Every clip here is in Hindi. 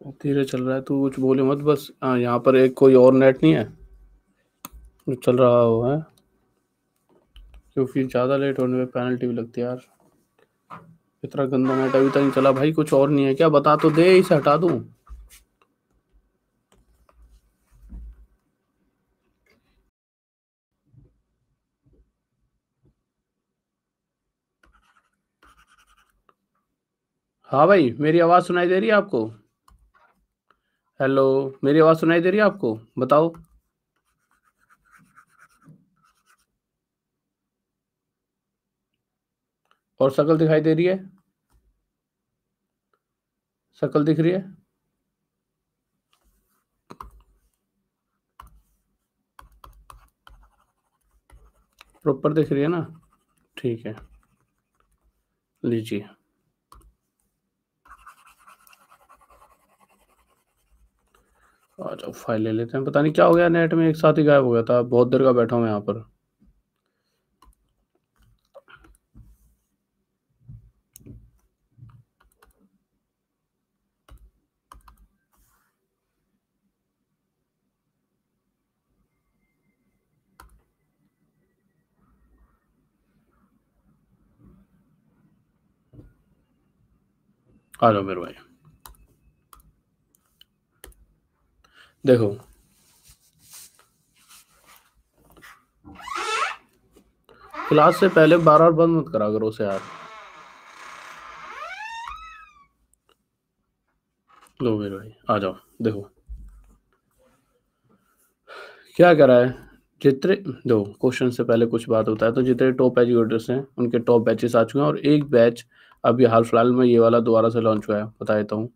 धीरे चल रहा है, तू कुछ बोले मत बस। यहाँ पर एक कोई और नेट नहीं है जो चल रहा हो है, क्योंकि ज़्यादा लेट होने पे पेनल्टी भी लगती है यार। इतना गंदा नेट अभी तक नहीं चला भाई, कुछ और नहीं है क्या? बता तो दे, इसे हटा दूँ? हाँ भाई, मेरी आवाज़ सुनाई दे रही है आपको? हेलो, मेरी आवाज़ सुनाई दे रही है आपको? बताओ। और शक्ल दिखाई दे रही है? शक्ल दिख रही है? प्रॉपर दिख रही है ना? ठीक है, लीजिए। आ जाओ, फाइल ले लेते हैं। पता नहीं क्या हो गया, नेट में एक साथ ही गायब हो गया था। बहुत देर का बैठा हूँ यहाँ पर। आ जाओ मेरे भाई। देखो, क्लास से पहले बार बार बंद मत करा करो उसे यार। लो मेरे भाई, आ जाओ। देखो क्या करा है। जितने दो क्वेश्चन से पहले कुछ बात होता है, तो जितने टॉप एजुकेटर्स हैं उनके टॉप बैचेस आ चुके हैं, और एक बैच अभी हाल फिलहाल में ये वाला दोबारा से लॉन्च हुआ है। बता देता हूँ,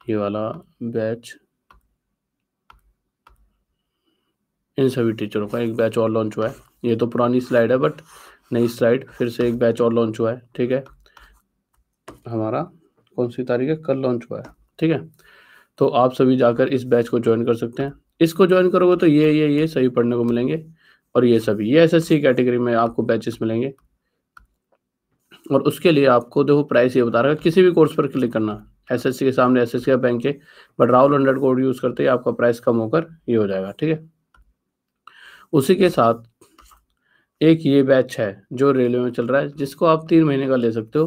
ये वाला बैच इन सभी टीचरों का एक बैच और लॉन्च हुआ है। ये तो पुरानी स्लाइड है, बट नई स्लाइड फिर से एक बैच और लॉन्च हुआ है। ठीक है, हमारा कौन सी तारीख है? कल लॉन्च हुआ है। ठीक है, तो आप सभी जाकर इस बैच को ज्वाइन कर सकते हैं। इसको ज्वाइन करोगे तो ये सभी पढ़ने को मिलेंगे, और ये सभी ये एसएससी कैटेगरी में आपको बैचेस मिलेंगे। और उसके लिए आपको देखो प्राइस ये बता रहा है, किसी भी कोर्स पर क्लिक करना। एसएससी के सामने एसएससी का बैंक है, बट राहुल 100 कोड यूज़ करते ही आपका प्राइस कम होकर ये हो जाएगा। ठीक है, उसी के साथ एक ये बैच है जो रेलवे में चल रहा है, जिसको आप 3 महीने का ले सकते हो।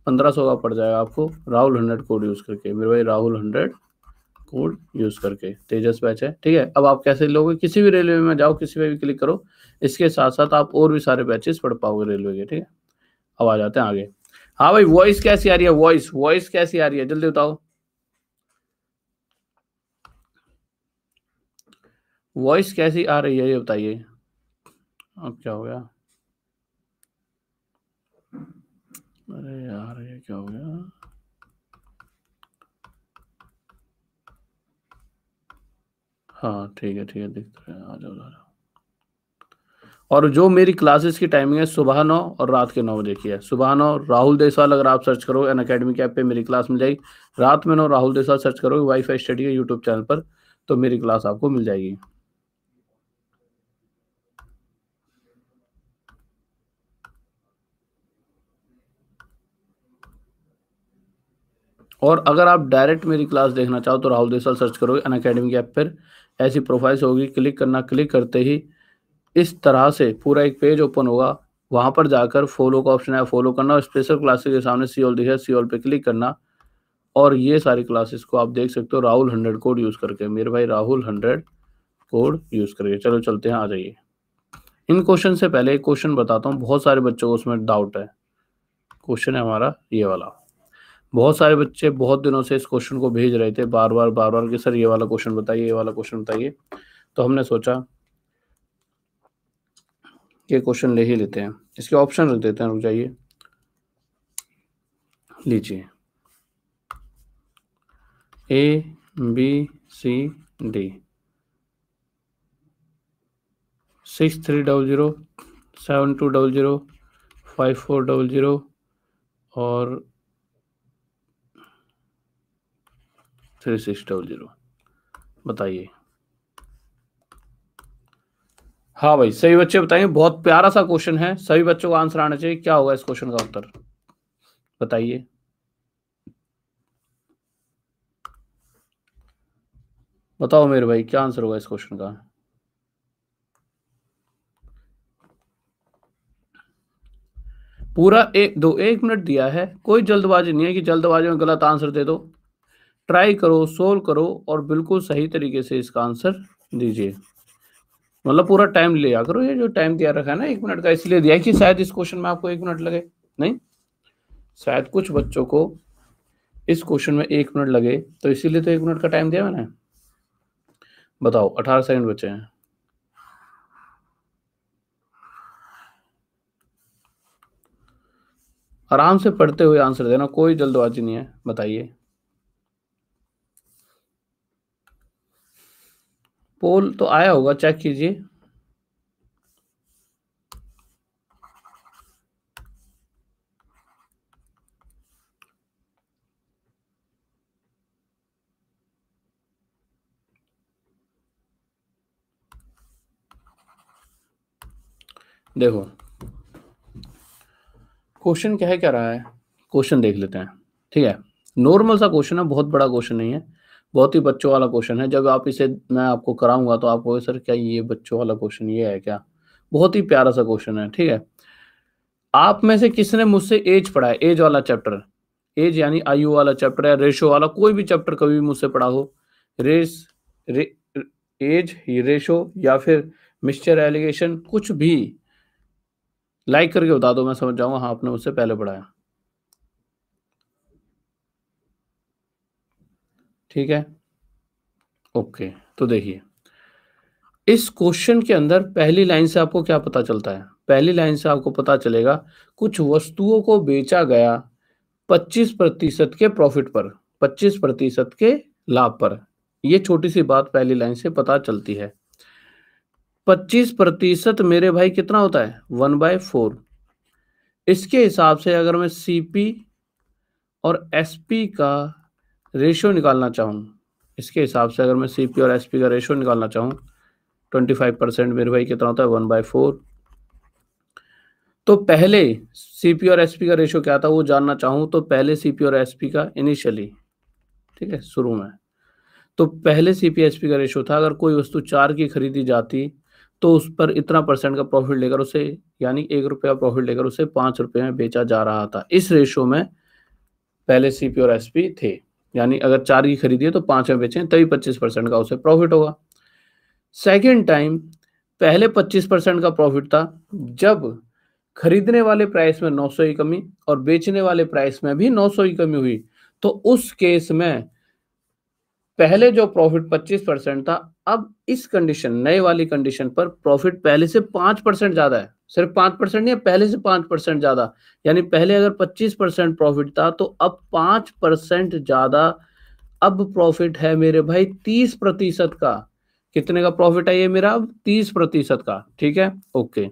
1500 का पड़ जाएगा आपको, राहुल 100 कोड यूज़ करके। मेरे भाई राहुल 100 कोड यूज़ करके तेजस बैच है। ठीक है, अब आप कैसे लोगे? किसी भी रेलवे में जाओ, किसी पे भी क्लिक करो। इसके साथ साथ आप और भी सारे बैचेस पढ़ पाओगे रेलवे के। ठीक है, अब आ जाते हैं आगे। हाँ भाई, वॉइस कैसी आ रही है? वॉइस कैसी आ रही है? जल्दी बताओ, वॉइस कैसी आ रही है ये बताइए। अब क्या हो गया? अरे यार, ये क्या हो गया? हाँ ठीक है, दिख रहा है। आ जाओ आ जाओ। और जो मेरी क्लासेस की टाइमिंग है, सुबह 9 और रात के 9 बजे की है। सुबह 9 राहुल देसवाल अगर आप सर्च करो अन अकेडमी के ऐप पे, मेरी क्लास मिल जाएगी। रात में 9 राहुल देसवाल सर्च करोगे वाईफाई स्टडी के यूट्यूब चैनल पर, तो मेरी क्लास आपको मिल जाएगी। और अगर आप डायरेक्ट मेरी क्लास देखना चाहो तो राहुल देसवाल सर्च करोगे अन अकेडमी के ऐप पर, ऐसी प्रोफाइल्स होगी। क्लिक करना, क्लिक करते ही इस तरह से पूरा एक पेज ओपन होगा। वहां पर जाकर फॉलो का ऑप्शन है, फॉलो करना, और स्पेशल क्लासेस के सामने सी ऑल दिखा है, सी ऑल पे क्लिक करना, और ये सारी क्लासेस को आप देख सकते हो राहुल 100 कोड यूज़ करके। मेरे भाई राहुल 100 कोड यूज़ करके। चलो चलते हैं, आ जाइए। इन क्वेश्चन से पहले एक क्वेश्चन बताता हूँ, बहुत सारे बच्चों को उसमें डाउट है। क्वेश्चन है हमारा ये वाला। बहुत सारे बच्चे बहुत दिनों से इस क्वेश्चन को भेज रहे थे बार बार कि सर ये वाला क्वेश्चन बताइए, ये वाला क्वेश्चन बताइए। तो हमने सोचा कि क्वेश्चन ले ही लेते हैं। इसके ऑप्शन रख देते हैं, रुक जाइए, लीजिए। ए बी सी डी 6300 7200 5400 और 3600। बताइए। हाँ भाई, सभी बच्चे बताइए। बहुत प्यारा सा क्वेश्चन है, सभी बच्चों को आंसर आना चाहिए। क्या होगा इस क्वेश्चन का उत्तर? बताइए। बताओ मेरे भाई क्या आंसर होगा इस क्वेश्चन का। पूरा एक मिनट दिया है, कोई जल्दबाजी नहीं है कि जल्दबाजी में गलत आंसर दे दो। ट्राई करो, सोल्व करो और बिल्कुल सही तरीके से इसका आंसर दीजिए। मतलब पूरा टाइम लिया करो, ये जो टाइम दिया रखा है ना 1 मिनट का, इसलिए दिया है कि शायद इस क्वेश्चन में आपको 1 मिनट लगे। नहीं, शायद कुछ बच्चों को इस क्वेश्चन में 1 मिनट लगे, तो इसीलिए तो 1 मिनट का टाइम दिया मैंने। बताओ 18 सेकंड बचे हैं। आराम से पढ़ते हुए आंसर देना, कोई जल्दबाजी नहीं है। बताइए। पोल तो आया होगा, चेक कीजिए। देखो क्वेश्चन क्या है, क्या रहा है, क्वेश्चन देख लेते हैं। ठीक है, नॉर्मल सा क्वेश्चन है, बहुत बड़ा क्वेश्चन नहीं है, बहुत ही बच्चों वाला क्वेश्चन है। जब आप इसे मैं आपको कराऊंगा तो आपको सर क्या ये बच्चों वाला क्वेश्चन ये है क्या। बहुत ही प्यारा सा क्वेश्चन है। ठीक है, आप में से किसने मुझसे एज पढ़ा है, एज वाला चैप्टर, एज यानी आयु वाला चैप्टर या रेशो वाला कोई भी चैप्टर कभी भी मुझसे पढ़ा हो। रेस रे, एज, रेशो या फिर मिक्सचर एलिगेशन, कुछ भी लाइक करके बता दो, मैं समझ जाऊंगा हाँ आपने मुझसे पहले पढ़ा है। ठीक है, ओके। तो देखिए इस क्वेश्चन के अंदर पहली लाइन से आपको क्या पता चलता है। पहली लाइन से आपको पता चलेगा कुछ वस्तुओं को बेचा गया 25% के प्रॉफिट पर, 25% के लाभ पर। ये छोटी सी बात पहली लाइन से पता चलती है। 25% मेरे भाई कितना होता है, 1/4। इसके हिसाब से अगर मैं सीपी और एसपी का रेशियो निकालना चाहूँ, इसके हिसाब से अगर मैं सीपी और एसपी का रेशियो निकालना चाहूँ, 25% मेरे भाई कितना होता है, 1/4। तो पहले सीपी और एसपी का रेशियो क्या था वो जानना चाहूँ, तो पहले सीपी और एसपी का इनिशियली, ठीक है, शुरू में, तो पहले सीपी एसपी का रेशियो था, अगर कोई वस्तु 4 की खरीदी जाती तो उस पर इतना परसेंट का प्रॉफिट लेकर उसे, यानी 1 रुपया प्रॉफिट लेकर उसे 5 रुपये में बेचा जा रहा था। इस रेशियो में पहले सीपी और एसपी थे, यानी अगर 4 की खरीदी है तो 5 में बेचें तभी 25% का उसे प्रॉफिट होगा। सेकेंड टाइम पहले 25% का प्रॉफिट था जब खरीदने वाले प्राइस में 900 की कमी और बेचने वाले प्राइस में भी 900 की कमी हुई, तो उस केस में पहले जो प्रॉफिट 25% था, अब इस कंडीशन, नए वाली कंडीशन पर प्रॉफिट पहले से 5% ज्यादा है। सिर्फ 5% नहीं है, पहले से 5% ज्यादा, यानी पहले अगर 25% प्रॉफिट था तो अब 5% ज्यादा। अब प्रॉफिट है मेरे भाई 30% का। कितने का प्रॉफिट है ये मेरा, अब 30% का। ठीक है, ओके।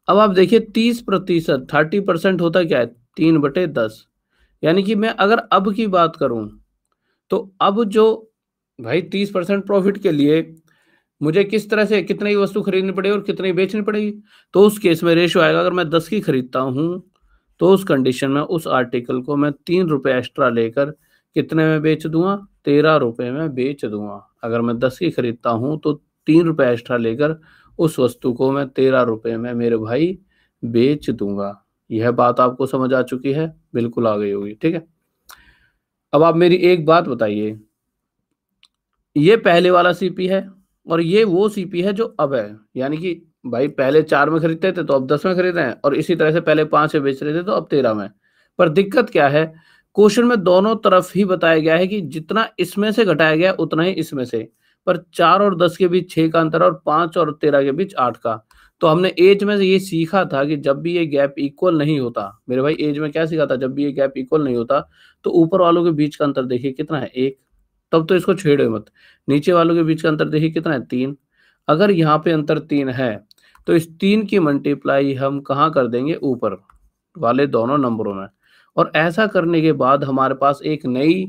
अब आप देखिए 30%, 30% होता क्या है, 3/10। यानी कि मैं अगर अब की बात करूं तो अब जो भाई 30% प्रॉफिट के लिए मुझे किस तरह से कितने की वस्तु खरीदनी पड़ेगी और कितने की बेचनी पड़ेगी, तो उस केस में रेशियो आएगा, अगर मैं 10 की खरीदता हूं तो उस कंडीशन में उस आर्टिकल को मैं 3 रुपए एक्स्ट्रा लेकर कितने में बेच दूंगा, 13 रुपए में बेच दूंगा। अगर मैं 10 की खरीदता हूं तो 3 रुपए एक्स्ट्रा लेकर उस वस्तु को मैं 13 रुपए में मेरे भाई बेच दूंगा। यह बात आपको समझ आ चुकी है, बिल्कुल आ गई होगी। ठीक है, अब आप मेरी एक बात बताइए, ये पहले वाला सीपी है और ये वो सीपी है जो अब है, यानी कि भाई पहले 4 में खरीदते थे तो अब 10 में खरीद रहे हैं, और इसी तरह से पहले 5 में बेच रहे थे तो अब 13 में। पर दिक्कत क्या है, क्वेश्चन में दोनों तरफ ही बताया गया है कि जितना इसमें से घटाया गया उतना ही इसमें से, पर 4 और 10 के बीच 6 का अंतर और 5 और 13 के बीच 8 का। तो हमने एज में से ये सीखा था कि जब भी ये गैप इक्वल नहीं होता, मेरे भाई एज में क्या सीखा था, जब भी ये गैप इक्वल नहीं होता तो ऊपर वालों के बीच का अंतर देखिए कितना है, 1। तब तो इसको छेड़ो मत। नीचे वालों के बीच का अंतर देखिए कितना है, 3। अगर यहाँ पे अंतर 3 है तो इस 3 की मल्टीप्लाई हम कहाँ कर देंगे, ऊपर वाले दोनों नंबरों में। और ऐसा करने के बाद हमारे पास एक नई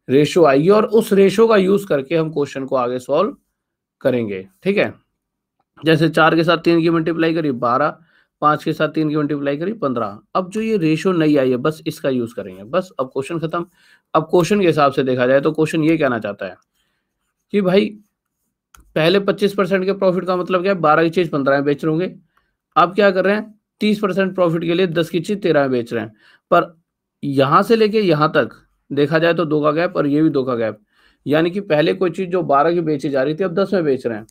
रेशो आएगी और उस रेशो का यूज करके हम क्वेश्चन को आगे सॉल्व करेंगे। ठीक है, जैसे 4 के साथ 3 की मल्टीप्लाई करी 12, 5 के साथ 3 की मल्टीप्लाई करी 15। अब जो ये रेशियो नहीं आई है बस इसका यूज करेंगे, बस अब क्वेश्चन खत्म। अब क्वेश्चन के हिसाब से देखा जाए तो क्वेश्चन ये कहना चाहता है कि भाई पहले 25% के प्रॉफिट का मतलब क्या है, 12 की चीज 15 में बेच रहे होंगे। अब क्या कर रहे हैं, 30% प्रॉफिट के लिए 10 की चीज 13 में बेच रहे हैं। पर यहां से लेके यहां तक देखा जाए तो 2 का गैप और ये भी 2 का गैप, यानी कि पहले कोई चीज जो 12 की बेची जा रही थी अब 10 में बेच रहे हैं।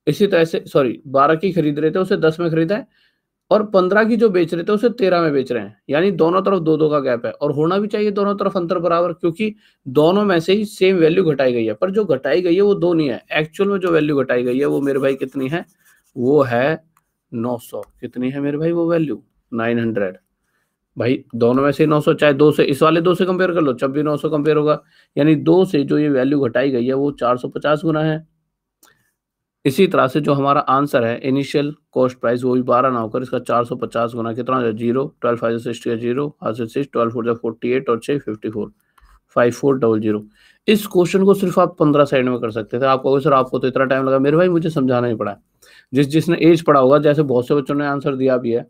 इसी तरह से सॉरी 12 की खरीद रहे थे उसे 10 में खरीदा है, और 15 की जो बेच रहे थे उसे 13 में बेच रहे हैं, यानी दोनों तरफ 2-2 का गैप है। और होना भी चाहिए दोनों तरफ अंतर बराबर, क्योंकि दोनों में से ही सेम वैल्यू घटाई गई है, पर जो घटाई गई है वो 2 नहीं है। एक्चुअल में जो वैल्यू घटाई गई है वो मेरे भाई कितनी है, वो है 900। कितनी है मेरे भाई वो वैल्यू, 900। भाई दोनों में से 900, चाहे 2 से इस वाले 2 से कंपेयर कर लो जब भी 900 कंपेयर होगा, यानी 2 से जो ये वैल्यू घटाई गई है वो 450 गुना है। इसी तरह से जो हमारा आंसर है इनिशियल कॉस्ट प्राइस वो भी 12 ना होकर इसका 450 गुना कितना हो जाए, 0, 12 5 60 का 0, हाथ से 6, 12 4 48 और 6 54, 5400। इस क्वेश्चन को सिर्फ आप 15 सेकंड में कर सकते थे। आप कहोगे सर आपको तो इतना टाइम लगा, मेरे भाई मुझे समझाना ही पड़ा है। जिसने एज पढ़ा होगा, जैसे बहुत से बच्चों ने आंसर दिया भी है,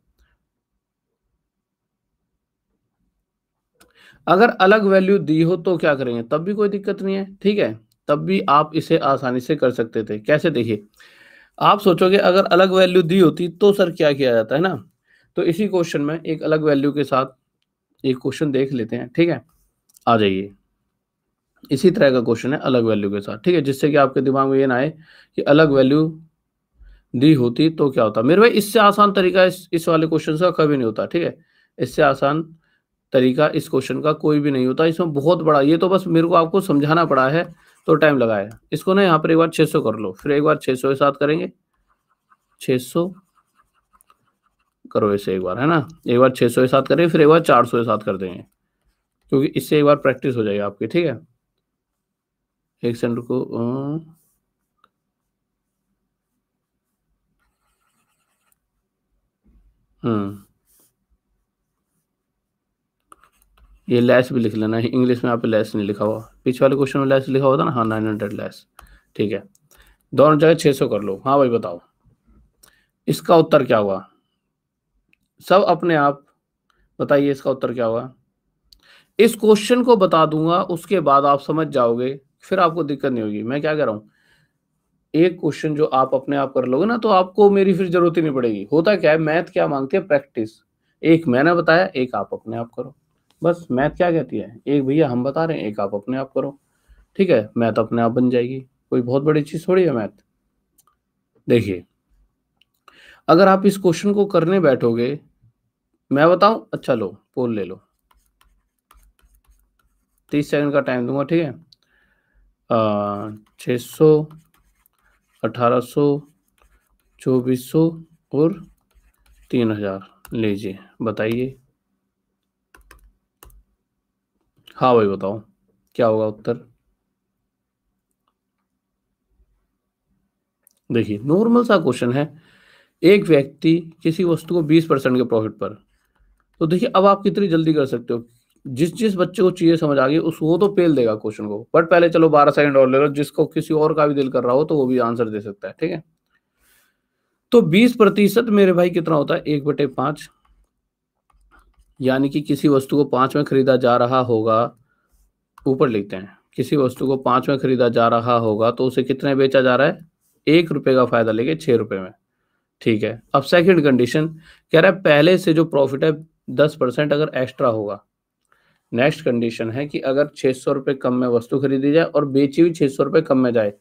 अगर अलग वैल्यू दी हो तो क्या करेंगे, तब भी कोई दिक्कत नहीं है, ठीक है, तब भी आप इसे आसानी से कर सकते थे। कैसे, देखिए आप सोचोगे अगर अलग वैल्यू दी होती तो सर क्या किया जाता है ना, तो इसी क्वेश्चन में एक अलग वैल्यू के साथ एक क्वेश्चन देख लेते हैं, ठीक है, आ जाइए। इसी तरह का क्वेश्चन है अलग वैल्यू के साथ, ठीक है, जिससे कि आपके दिमाग में ये ना आए कि अलग वैल्यू दी होती तो क्या होता। मेरे भाई इससे आसान तरीका इस वाले क्वेश्चन का कभी नहीं होता, ठीक है, इससे आसान तरीका इस क्वेश्चन का कोई भी नहीं होता। इसमें बहुत बड़ा, ये तो बस मेरे को आपको समझाना पड़ा है तो टाइम लगाया। इसको ना यहाँ पर एक बार 600 कर लो, फिर एक बार 600 के साथ करेंगे, 600 करो इसे एक बार, है ना, एक बार 600 के साथ करें, फिर एक बार 400 के साथ कर देंगे, क्योंकि इससे एक बार प्रैक्टिस हो जाएगी आपकी, ठीक है। एक सेकंड को ये लेस भी लिख लेना है, इंग्लिश में यहाँ पे लेस नहीं लिखा हुआ, पीछे वाले क्वेश्चन में लेस लिखा हुआ था ना, हाँ 900 लेस, ठीक है, दोनों जगह 600 कर लो। हाँ भाई बताओ इसका उत्तर क्या हुआ, सब अपने आप बताइए इसका उत्तर क्या हुआ। इस क्वेश्चन को बता दूंगा उसके बाद आप समझ जाओगे, फिर आपको दिक्कत नहीं होगी। मैं क्या कह रहा हूँ, एक क्वेश्चन जो आप अपने आप कर लोगे ना तो आपको मेरी फिर जरूरत ही नहीं पड़ेगी। होता क्या है, मैथ क्या मांगती है, प्रैक्टिस। एक मैंने बताया, एक आप अपने आप करो, बस। मैथ क्या कहती है, एक भैया हम बता रहे हैं, एक आप अपने आप करो, ठीक है, मैथ अपने आप बन जाएगी। कोई बहुत बड़ी चीज थोड़ी है मैथ। देखिए अगर आप इस क्वेश्चन को करने बैठोगे, मैं बताऊं, अच्छा लो पोल ले लो, 30 सेकंड का टाइम दूंगा, ठीक है। 600, 1800, 2400 और 3000, लीजिए बताइए। हाँ भाई बताओ क्या होगा उत्तर। देखिए नॉर्मल सा क्वेश्चन है, एक व्यक्ति किसी वस्तु को 20% के प्रॉफिट पर, तो देखिए अब आप कितनी जल्दी कर सकते हो, जिस जिस बच्चे को चीजें समझ आ गई उस वो तो पेल देगा क्वेश्चन को, बट पहले चलो 12 सेकंड और ले लो, जिसको किसी और का भी दिल कर रहा हो तो वो भी आंसर दे सकता है, ठीक है। तो 20% मेरे भाई कितना होता है, 1/5, यानी कि किसी वस्तु को 5 में खरीदा जा रहा होगा, ऊपर लिखते हैं, किसी वस्तु को 5 में खरीदा जा रहा होगा तो उसे कितने बेचा जा रहा है, 1 रुपए का फायदा लेके 6 रुपए में, ठीक है। अब सेकंड कंडीशन कह रहा है पहले से जो प्रॉफिट है 10% अगर एक्स्ट्रा होगा। नेक्स्ट कंडीशन है कि अगर 600 रुपये कम में वस्तु खरीदी जाए और बेची हुई 600 रुपये कम में जाए,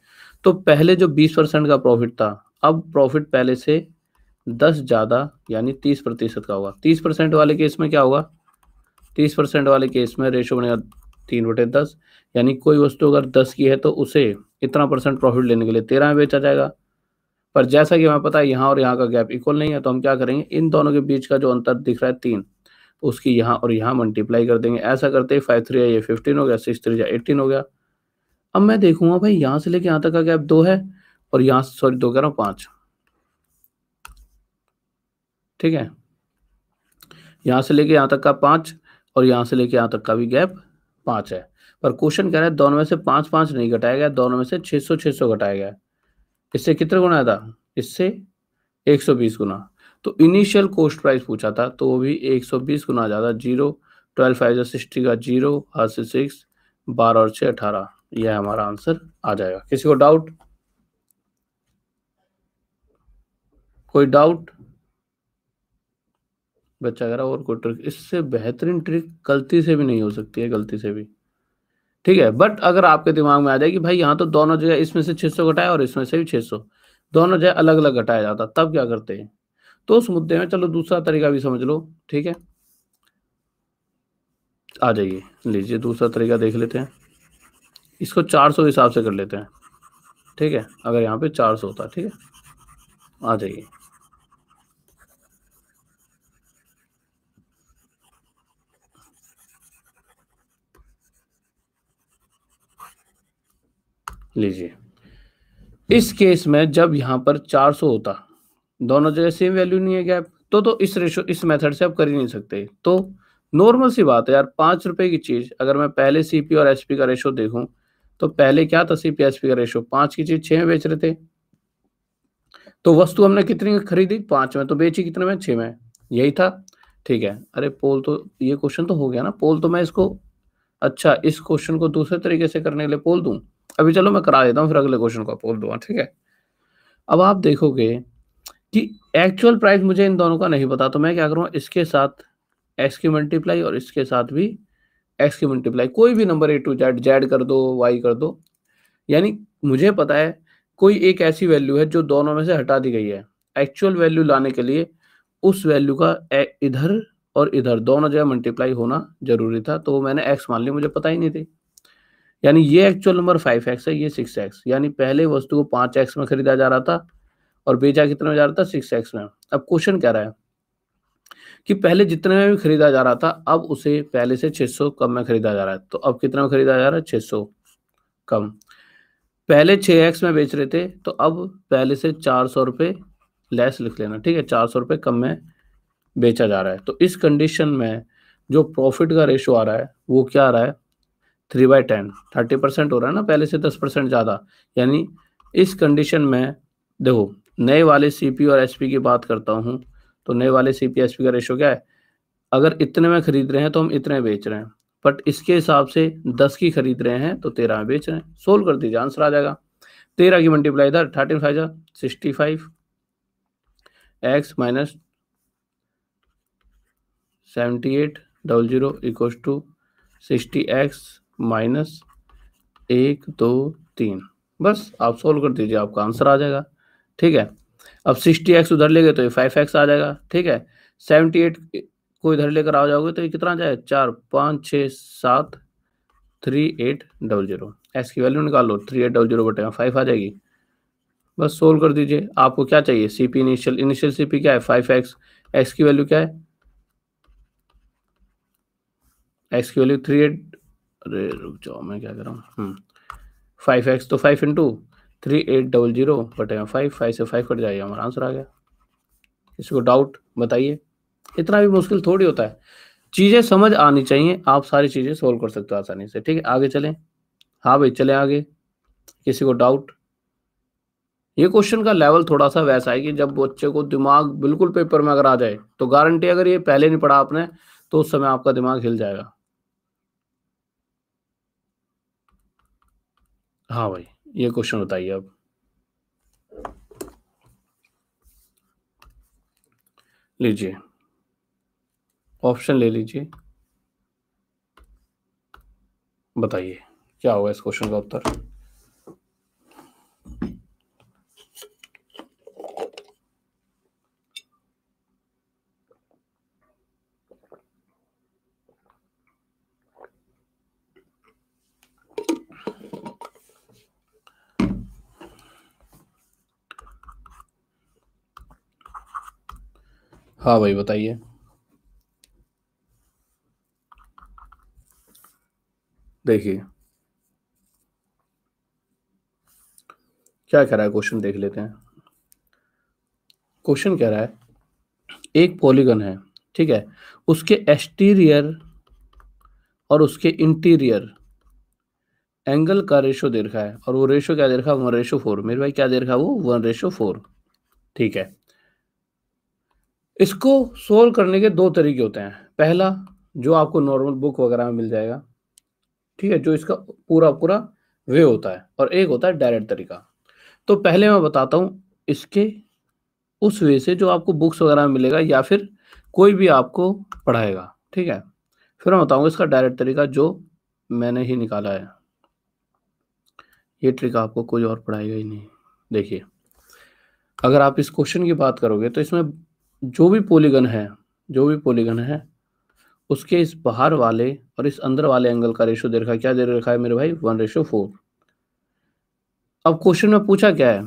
तो पहले जो 20% का प्रॉफिट था अब प्रॉफिट पहले से 10 ज्यादा यानी 30% का होगा। 30% वाले केस में क्या होगा, 30% वाले केस में रेशो बनेगा 3/10, यानी कोई वस्तु अगर 10 की है तो उसे इतना परसेंट प्रॉफिट लेने के लिए 13 में बेचा जाएगा। पर जैसा कि हमें पता है यहाँ और यहाँ का गैप इक्वल नहीं है, तो हम क्या करेंगे, इन दोनों के बीच का जो अंतर दिख रहा है 3, उसकी यहाँ और यहाँ मल्टीप्लाई कर देंगे। ऐसा करते ही 5 3 ये 15 हो गया, 6 3 18 हो गया। अब मैं देखूंगा भाई यहाँ से लेके यहाँ तक का गैप 2 है, और यहाँ सॉरी 2 कह रहा हूँ 5, ठीक है, यहाँ से लेके यहाँ तक का 5 और यहाँ से लेके यहाँ तक का भी गैप 5 है। पर क्वेश्चन कह रहा है दोनों में से 5 5 नहीं घटाया गया, दोनों में से 600 600 घटाया गया। इससे कितने गुना था, इससे 120 गुना। तो इनिशियल कॉस्ट प्राइस पूछा था, तो वो भी 120 गुना ज़्यादा, 0, 12 5 60 का 0, हाथ से 6, 12 और 6 18, यह हमारा आंसर आ जाएगा। किसी को डाउट? कोई डाउट? बच्चा कह रहा और कोई ट्रिक, इससे बेहतरीन ट्रिक गलती से भी नहीं हो सकती है, गलती से भी, ठीक है। बट अगर आपके दिमाग में आ जाए कि भाई यहाँ तो दोनों जगह इसमें से 600 घटाया और इसमें से भी 600, दोनों जगह अलग अलग घटाया जाता, तब क्या करते हैं, तो उस मुद्दे में चलो दूसरा तरीका भी समझ लो, ठीक है। आ जाइए, लीजिए दूसरा तरीका देख लेते हैं। इसको 400 हिसाब से कर लेते हैं, ठीक है। अगर यहाँ पे 400 होता, ठीक है, आ जाइए। लीजिए, इस केस में जब यहाँ पर 400 होता, दोनों जगह सेम वैल्यू नहीं है गैप, तो इस मेथड से आप कर ही नहीं सकते। तो नॉर्मल सी बात है यार, 5 रुपए की चीज अगर मैं पहले सीपी और एसपी का रेशो देखूं, तो पहले क्या था, सीपी एसपी का रेशो 5 की चीज 6 में बेच रहे थे, तो वस्तु हमने कितनी खरीदी, 5 में, तो बेची कितने में, 6 में, यही था, ठीक है। अरे पोल तो, ये क्वेश्चन तो हो गया ना पोल, तो मैं इसको, अच्छा इस क्वेश्चन को दूसरे तरीके से करने के लिए पोल दूं, अभी चलो मैं करा देता हूँ, फिर अगले क्वेश्चन को पोल दूंगा, ठीक है। अब आप देखोगे कि एक्चुअल प्राइस मुझे इन दोनों का नहीं पता, तो मैं क्या करूँगा, इसके साथ एक्स की मल्टीप्लाई और इसके साथ भी एक्स की मल्टीप्लाई, कोई भी number A to Z, Z कर दो, वाई कर दो, यानी मुझे पता है कोई एक ऐसी वैल्यू है जो दोनों में से हटा दी गई है। एक्चुअल वैल्यू लाने के लिए उस वैल्यू का इधर और इधर दोनों जगह मल्टीप्लाई होना जरूरी था, तो मैंने एक्स मान ली, मुझे पता ही नहीं थी। यानी ये एक्चुअल नंबर 5x है, ये 6x, यानी पहले वस्तु को 5x में खरीदा जा रहा था और बेचा कितने में जा रहा था, 6x में। अब क्वेश्चन कह रहा है कि पहले जितने में भी खरीदा जा रहा था, अब उसे पहले से 600 कम में खरीदा जा रहा है, तो अब कितना में खरीदा जा रहा है, 600 कम। पहले 6x में बेच रहे थे, तो अब पहले से 400 रुपये लेस लिख लेना, ठीक है, 400 रुपये कम में बेचा जा रहा है। तो इस कंडीशन में जो प्रॉफिट का रेशो आ रहा है वो क्या आ रहा है, 3/10, 30% हो रहा है ना, पहले से 10% ज़्यादा। यानी इस कंडीशन में देखो, नए वाले सीपी और एसपी की बात करता हूँ, तो नए वाले सीपी एसपी का रेशो क्या है, अगर इतने में खरीद रहे हैं तो हम इतने बेच रहे हैं, बट इसके हिसाब से 10 की खरीद रहे हैं तो 13 में बेच रहे हैं। सोल्व कर दीजिए, आंसर आ जाएगा। 13 की मल्टीप्लाई इधर, 13 5 65, x minus 7800 equal to 60x minus 1 2 3। बस आप सोल्व कर दीजिए, आपका आंसर आ जाएगा, ठीक है। अब 60x उधर ले गए तो ये 5x आ जाएगा, ठीक है। 78 को इधर लेकर आ जाओगे तो ये कितना आ जाएगा, 4 5 6 7 3800, एक्स की वैल्यू निकाल लो, 3800 बटे 5 आ जाएगी। बस सोल्व कर दीजिए। आपको क्या चाहिए, सीपी इनिशियल सीपी क्या है, 5x, एक्स की वैल्यू क्या है, एक्स की वैल्यू 38, अरे रुक जाओ मैं क्या कर रहा हूँ, 5x तो 5 इंटू 3800 बटे 5, 5 से 5 कट जाएगा, हमारा आंसर आ गया। इसको डाउट बताइए, इतना भी मुश्किल थोड़ी होता है, चीजें समझ आनी चाहिए, आप सारी चीजें सोल्व कर सकते हो आसानी से, ठीक है। आगे चलें, हाँ भाई चले आगे, किसी को डाउट? ये क्वेश्चन का लेवल थोड़ा सा वैसा है कि जब बच्चे को दिमाग बिल्कुल पेपर में अगर आ जाए तो गारंटी, अगर ये पहले नहीं पढ़ा आपने तो उस समय आपका दिमाग हिल जाएगा। हाँ भाई, ये क्वेश्चन बताइए अब, लीजिए ऑप्शन ले लीजिए, बताइए क्या होगा इस क्वेश्चन का उत्तर। हाँ भाई बताइए, देखिए क्या कह रहा है क्वेश्चन, देख लेते हैं। क्वेश्चन कह रहा है एक पॉलीगन है, ठीक है, उसके एक्सटीरियर और उसके इंटीरियर एंगल का रेशो दे रखा है, और वो रेशो क्या दे रखा है, 1:4। मेरे भाई क्या दे रखा है वो, 1:4, ठीक है। इसको सोल्व करने के दो तरीके होते हैं। पहला जो आपको नॉर्मल बुक वगैरह में मिल जाएगा, ठीक है, जो इसका पूरा पूरा वे होता है, और एक होता है डायरेक्ट तरीका। तो पहले मैं बताता हूँ इसके उस वे से जो आपको बुक्स वगैरह में मिलेगा या फिर कोई भी आपको पढ़ाएगा, ठीक है। फिर मैं बताऊंगा इसका डायरेक्ट तरीका जो मैंने ही निकाला है। ये ट्रिक आपको कोई और पढ़ाएगा ही नहीं। देखिए, अगर आप इस क्वेश्चन की बात करोगे तो इसमें जो भी पॉलीगन है उसके इस बाहर वाले और इस अंदर वाले एंगल का रेशो दे रखा है। क्या दे रखा है मेरे भाई? 1:4। अब क्वेश्चन में पूछा क्या है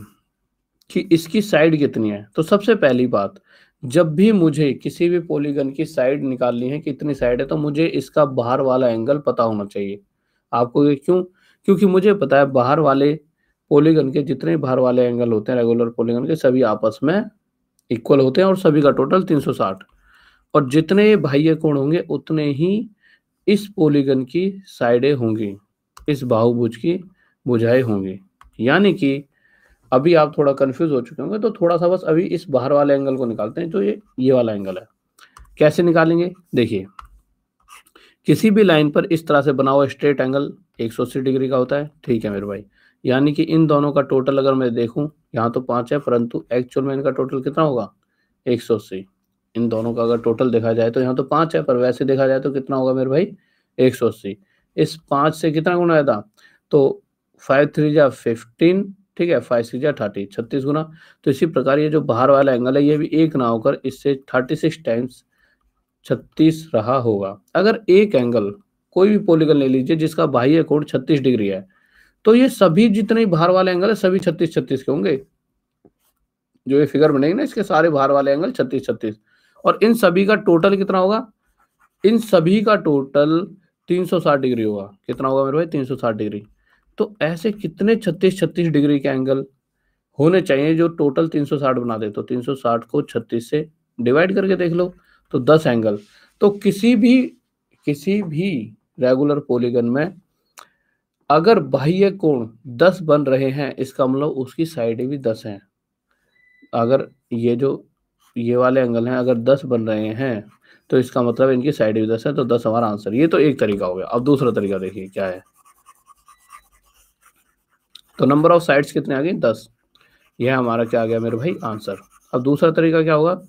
कि इसकी साइड कितनी है। तो सबसे पहली बात, जब भी मुझे किसी भी पॉलीगन की साइड निकालनी है, कितनी साइड है, तो मुझे इसका बाहर वाला एंगल पता होना चाहिए। आपको ये क्यों? क्योंकि मुझे पता है बाहर वाले पॉलीगन के जितने बाहर वाले एंगल होते हैं रेगुलर पॉलीगन के, सभी आपस में इक्वल होते हैं और सभी का टोटल 360। और जितने बाह्य कोण होंगे उतने ही इस पॉलीगन की साइडें होंगी, इस बाहुभुज की भुजाएं होंगी। यानी कि अभी आप थोड़ा कंफ्यूज हो चुके होंगे, तो थोड़ा सा बस अभी इस बाहर वाले एंगल को निकालते हैं, जो ये वाला एंगल है। कैसे निकालेंगे? देखिए, किसी भी लाइन पर इस तरह से बना हुआ स्ट्रेट एंगल 180 डिग्री का होता है, ठीक है मेरे भाई। यानी कि इन दोनों का टोटल अगर मैं देखूं, यहाँ तो 5 है, परंतु एक्चुअल में इनका टोटल कितना होगा? 180। इन दोनों का अगर टोटल देखा जाए तो यहाँ तो 5 है, पर वैसे देखा जाए तो कितना होगा मेरे भाई? 180। इस 5 से कितना गुना आया था? तो 5 3 जा 15, ठीक है, 5 6 जा 30, 36 गुना। तो इसी प्रकार ये जो बाहर वाला एंगल है ये भी एक ना होकर इससे 36 टाइम्स 36 रहा होगा। अगर एक एंगल कोई भी पॉलीगन ले लीजिए जिसका बाह्य कोण 36 डिग्री है, तो ये सभी जितने बाहर वाले एंगल है सभी 36 36 के होंगे। जो ये फिगर बनेगी ना, इसके सारे बाहर वाले एंगल 36 36, और इन सभी का टोटल कितना होगा? इन सभी का टोटल 360 डिग्री होगा। कितना होगा मेरे भाई? 360 डिग्री। तो ऐसे कितने 36 36 डिग्री के एंगल होने चाहिए जो टोटल 360 बना दे? तो 360 को 36 से डिवाइड करके देख लो, तो 10 एंगल। तो किसी भी रेगुलर पॉलीगन में अगर बाह्य कोण 10 बन रहे हैं, इसका मतलब उसकी साइडें भी 10 हैं। अगर ये वाले एंगल हैं अगर 10 बन रहे हैं, तो इसका मतलब इनकी साइड भी 10 है, तो 10 हमारा आंसर। ये तो एक तरीका हो गया। अब दूसरा तरीका देखिए क्या है। तो नंबर ऑफ साइड्स कितने आ गए? 10। यह हमारा क्या आ गया मेरे भाई? आंसर। अब दूसरा तरीका क्या होगा?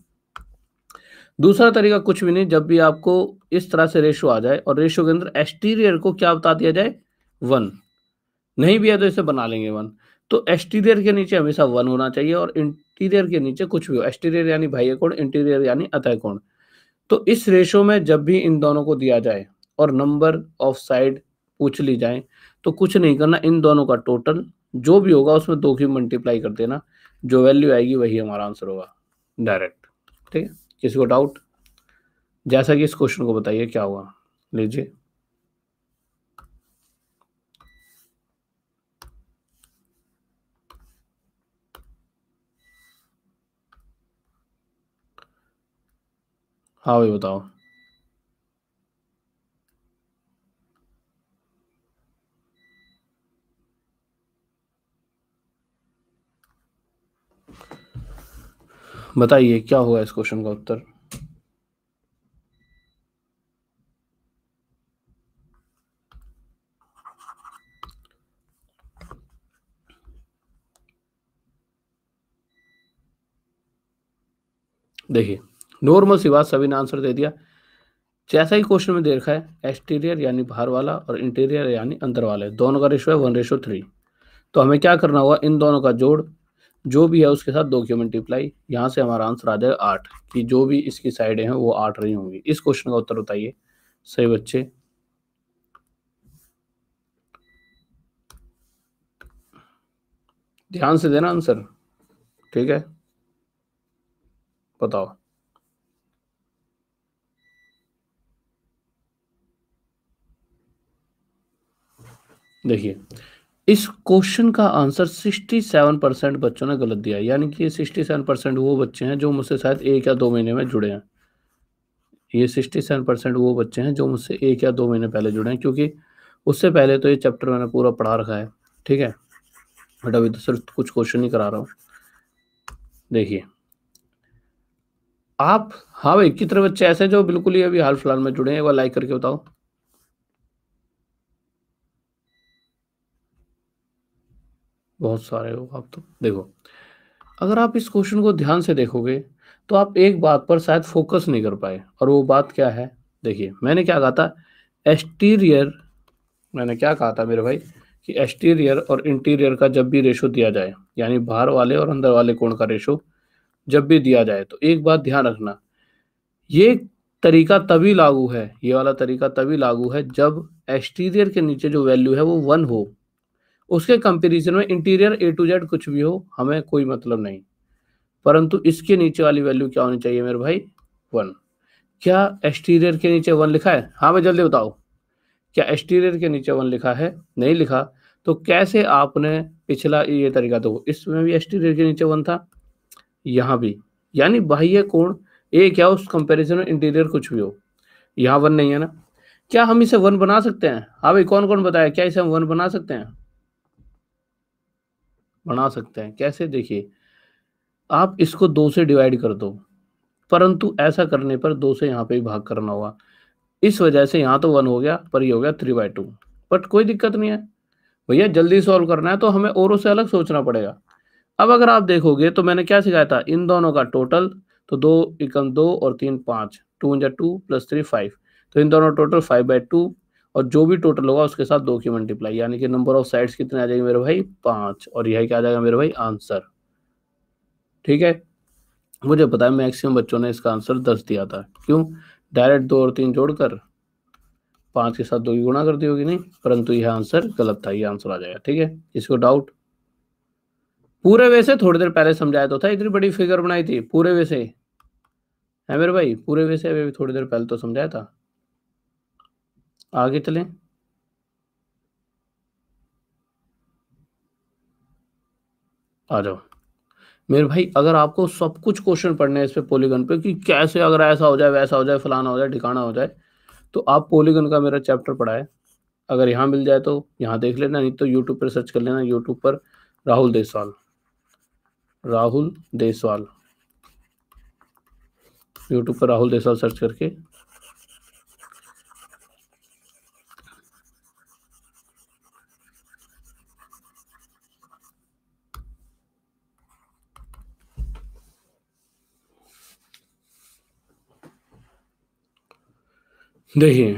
दूसरा तरीका कुछ भी नहीं, जब भी आपको इस तरह से रेशो आ जाए और रेशो के अंदर एक्सटीरियर को क्या बता दिया जाए? 1। नहीं भी है तो इसे बना लेंगे 1। तो एक्सटीरियर के नीचे हमेशा 1 होना चाहिए और इंटीरियर के नीचे कुछ भी हो। एक्सटीरियर यानी बाह्य कोण, इंटीरियर यानी अतः कोण। तो इस रेशो में जब भी इन दोनों को दिया जाए और नंबर ऑफ साइड पूछ ली जाए, तो कुछ नहीं करना, इन दोनों का टोटल जो भी होगा उसमें 2 की मल्टीप्लाई कर देना, जो वैल्यू आएगी वही हमारा आंसर होगा डायरेक्ट। ठीक है, किसी को डाउट? जैसा कि इस क्वेश्चन को बताइए क्या हुआ, लीजिए। हाँ भाई बताओ। बताइए क्या हुआ इस क्वेश्चन का उत्तर। देखिए, नॉर्मल सी बात, सभी ने आंसर दे दिया। जैसा ही क्वेश्चन में दे रखा है, एक्सटीरियर यानी बाहर वाला और इंटीरियर यानी अंदर वाले, दोनों का रेशो है 1:3। तो हमें क्या करना होगा? इन दोनों का जोड़ जो भी है उसके साथ 2 की मल्टीप्लाई। यहाँ से हमारा आंसर आ जाएगा 8, कि जो भी इसकी साइडें हैं वो 8 रही होंगी। इस क्वेश्चन का उत्तर बताइए सही बच्चे। ध्यान से देना आंसर, ठीक है, बताओ। देखिए, इस क्वेश्चन का आंसर 67% बच्चों ने गलत दिया है। यानी कि 67% वो बच्चे हैं जो मुझसे शायद 1 या 2 महीने में जुड़े हैं। ये 67% वो बच्चे हैं जो मुझसे 1 या 2 महीने पहले जुड़े हैं, क्योंकि उससे पहले तो ये चैप्टर मैंने पूरा पढ़ा रखा है, ठीक है। बट अभी तो सिर्फ कुछ क्वेश्चन ही करा रहा हूँ। देखिए, आप, हाँ भाई, कितने बच्चे ऐसे जो बिल्कुल ही अभी हाल फिलहाल में जुड़े हैं, एक बार लाइक करके बताओ। बहुत सारे हो आप तो। देखो, अगर आप इस क्वेश्चन को ध्यान से देखोगे तो आप एक बात पर शायद फोकस नहीं कर पाए, और वो बात क्या है? देखिए, मैंने क्या कहा था, एक्सटीरियर, मैंने क्या कहा था मेरे भाई, कि एक्सटीरियर और इंटीरियर का जब भी रेशो दिया जाए, यानी बाहर वाले और अंदर वाले कोण का रेशो जब भी दिया जाए, तो एक बात ध्यान रखना, ये तरीका तभी लागू है, ये वाला तरीका तभी लागू है जब एक्सटीरियर के नीचे जो वैल्यू है वो 1 हो। उसके कंपैरिजन में इंटीरियर ए टू जेड कुछ भी हो, हमें कोई मतलब नहीं, परंतु इसके नीचे वाली वैल्यू क्या होनी चाहिए मेरे भाई? 1। क्या एक्सटीरियर के नीचे 1 लिखा है? हाँ भाई, जल्दी बताओ, क्या एक्सटीरियर के नीचे 1 लिखा है? नहीं लिखा। तो कैसे आपने पिछला ये तरीका, तो इसमें भी एक्सटीरियर के नीचे 1 था, यहाँ भी, यानी बाह्य कोण एक या उस कंपैरिजन में इंटीरियर कुछ भी हो, यहाँ 1 नहीं है ना? क्या हम इसे 1 बना सकते हैं? हाँ भाई, कौन कौन बताया, क्या इसे हम 1 बना सकते हैं? बना सकते हैं। कैसे? देखिए, आप इसको 2 से डिवाइड कर दो, परंतु ऐसा करने पर 2 से यहाँ पे ही भाग करना होगा, इस वजह से यहाँ तो 1 हो गया, पर ये हो गया 3/2। बट कोई दिक्कत नहीं है भैया, जल्दी सॉल्व करना है तो हमें औरों से अलग सोचना पड़ेगा। अब अगर आप देखोगे तो मैंने क्या सिखाया था, इन दोनों का टोटल, तो 2 एकम 2 और 3 5, 2 जा 2 प्लस 3 5, तो इन दोनों टोटल 5/2, और जो भी टोटल होगा उसके साथ 2 की मल्टीप्लाई, यानी कि नंबर ऑफ साइड्स कितने आ जाएंगे मेरे भाई? 5, और यह क्या आ जाएगा मेरे भाई? आंसर। ठीक है, मुझे पता है मैक्सिमम बच्चों ने इसका आंसर 10 दिया था। क्यों? डायरेक्ट 2 और 3 जोड़कर 5 के साथ 2 की गुणा कर दी होगी, नहीं, परंतु यह आंसर गलत था, ये आंसर आ जाएगा। ठीक है, इसको डाउट? पूरे वे से थोड़ी देर पहले समझाया तो था, इतनी बड़ी फिगर बनाई थी पूरे वे से, है मेरे भाई, पूरे वे से अभी थोड़ी देर पहले तो समझाया था। आगे चलें। आ जाओ मेरे भाई, अगर आपको सब कुछ क्वेश्चन पढ़ने हैं इस पे पॉलीगन पे, कि कैसे अगर ऐसा हो जाए, वैसा हो जाए, फलाना हो जाए, ठिकाना हो जाए, तो आप पॉलीगन का मेरा चैप्टर पढ़ा है, अगर यहाँ मिल जाए तो यहाँ देख लेना, नहीं तो यूट्यूब पर सर्च कर लेना, यूट्यूब पर राहुल देसवाल, राहुल देसवाल, यूट्यूब पर राहुल देसवाल सर्च करके। देखिए,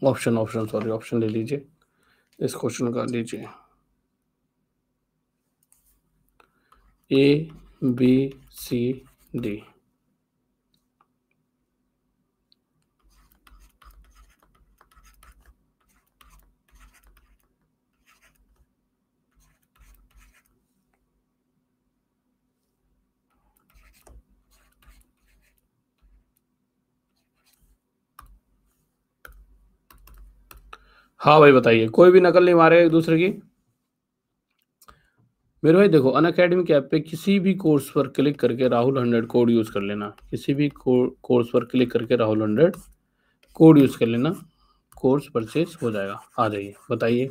ऑप्शन ऑप्शन सॉरी, ऑप्शन ले लीजिए, इस क्वेश्चन का लीजिए, ए बी सी डी। हाँ भाई बताइए, कोई भी नकल नहीं मारेगा एक दूसरे की। मेरे भाई देखो, अनअकैडमी ऐप पे किसी भी कोर्स पर क्लिक करके राहुल 100 कोड यूज कर लेना, किसी भी कोर्स पर क्लिक करके राहुल 100 कोड यूज कर लेना, कोर्स परचेज हो जाएगा। आ जाइए, बताइए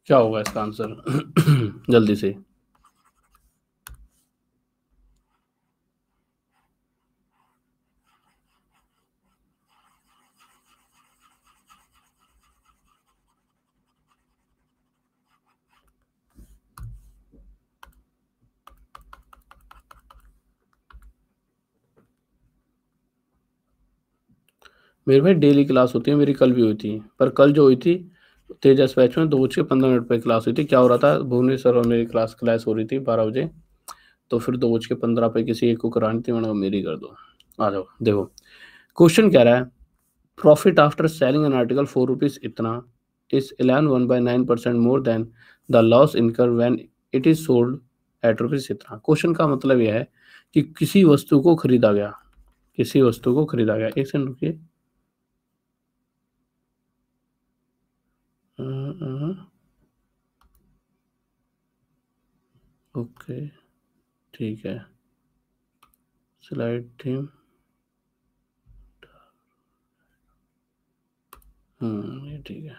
क्या होगा इसका आंसर? जल्दी से। मेरे भाई डेली क्लास होती है, मेरी कल भी हुई थी, पर कल जो हुई थी तेजस बैच में 2:15 पे क्लास हुई थी। क्या हो रहा था, भुवनेश्वर और मेरी क्लास हो रही थी 12 बजे, तो फिर 2:15 पे किसी एक को करानी थी, मैंने कहा मेरी कर दो। आ जाओ, देखो क्वेश्चन कह रहा है, profit after selling an article 4 rupees इतना is 11.9% more than the loss incurred when it is sold at rupees इतना। क्वेश्चन का मतलब यह है कि किसी वस्तु को खरीदा गया, किसी वस्तु को खरीदा गया, एक सेकंड रुकिए। ओके, ठीक है, स्लाइड थीम, ये ठीक है।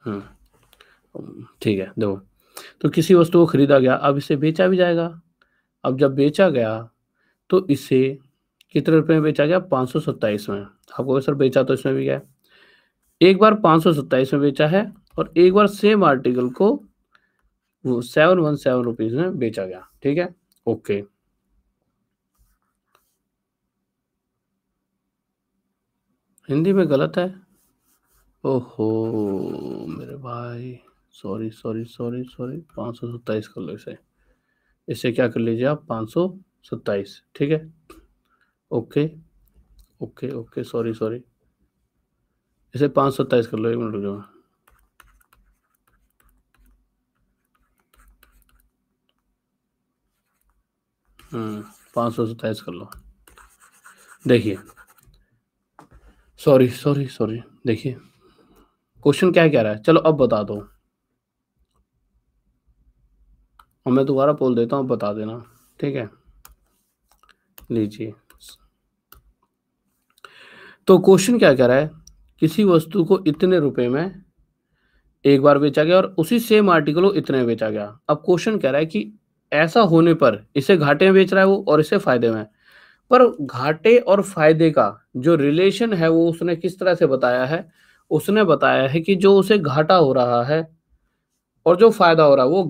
हम्म ठीक है, देखो, तो किसी वस्तु को खरीदा गया, अब इसे बेचा भी जाएगा। अब जब बेचा गया तो इसे कितने रुपए में बेचा गया? 527 में। आपको कहोगे सर बेचा तो इसमें भी गया है। एक बार 527 में बेचा है और एक बार सेम आर्टिकल को वो 717 रुपीज में बेचा गया। ठीक है, ओके। हिंदी में गलत है, ओहो मेरे भाई, सॉरी सॉरी सॉरी सॉरी। 527 कर लो इसे, इसे क्या कर लीजिए आप, 527। ठीक है, okay okay okay, sorry sorry, इसे 527 कर लो, 1 मिनट रुक जाओ। 527 कर लो। देखिए, सॉरी सॉरी सॉरी, देखिए क्वेश्चन क्या कह रहा है, चलो अब बता दो, और मैं दोबारा बोल देता हूँ, बता देना। ठीक है, लीजिए, तो क्वेश्चन क्या कह रहा है, किसी वस्तु को इतने रुपए में एक बार बेचा गया और उसी सेम आर्टिकल को इतने में बेचा गया। अब क्वेश्चन कह रहा है कि ऐसा होने पर इसे घाटे में बेच रहा है वो और इसे फायदे में। पर घाटे और फायदे का जो रिलेशन है वो उसने किस तरह से बताया है? उसने बताया है कि जो उसे घाटा हो रहा है और जो फायदा हो रहा है वो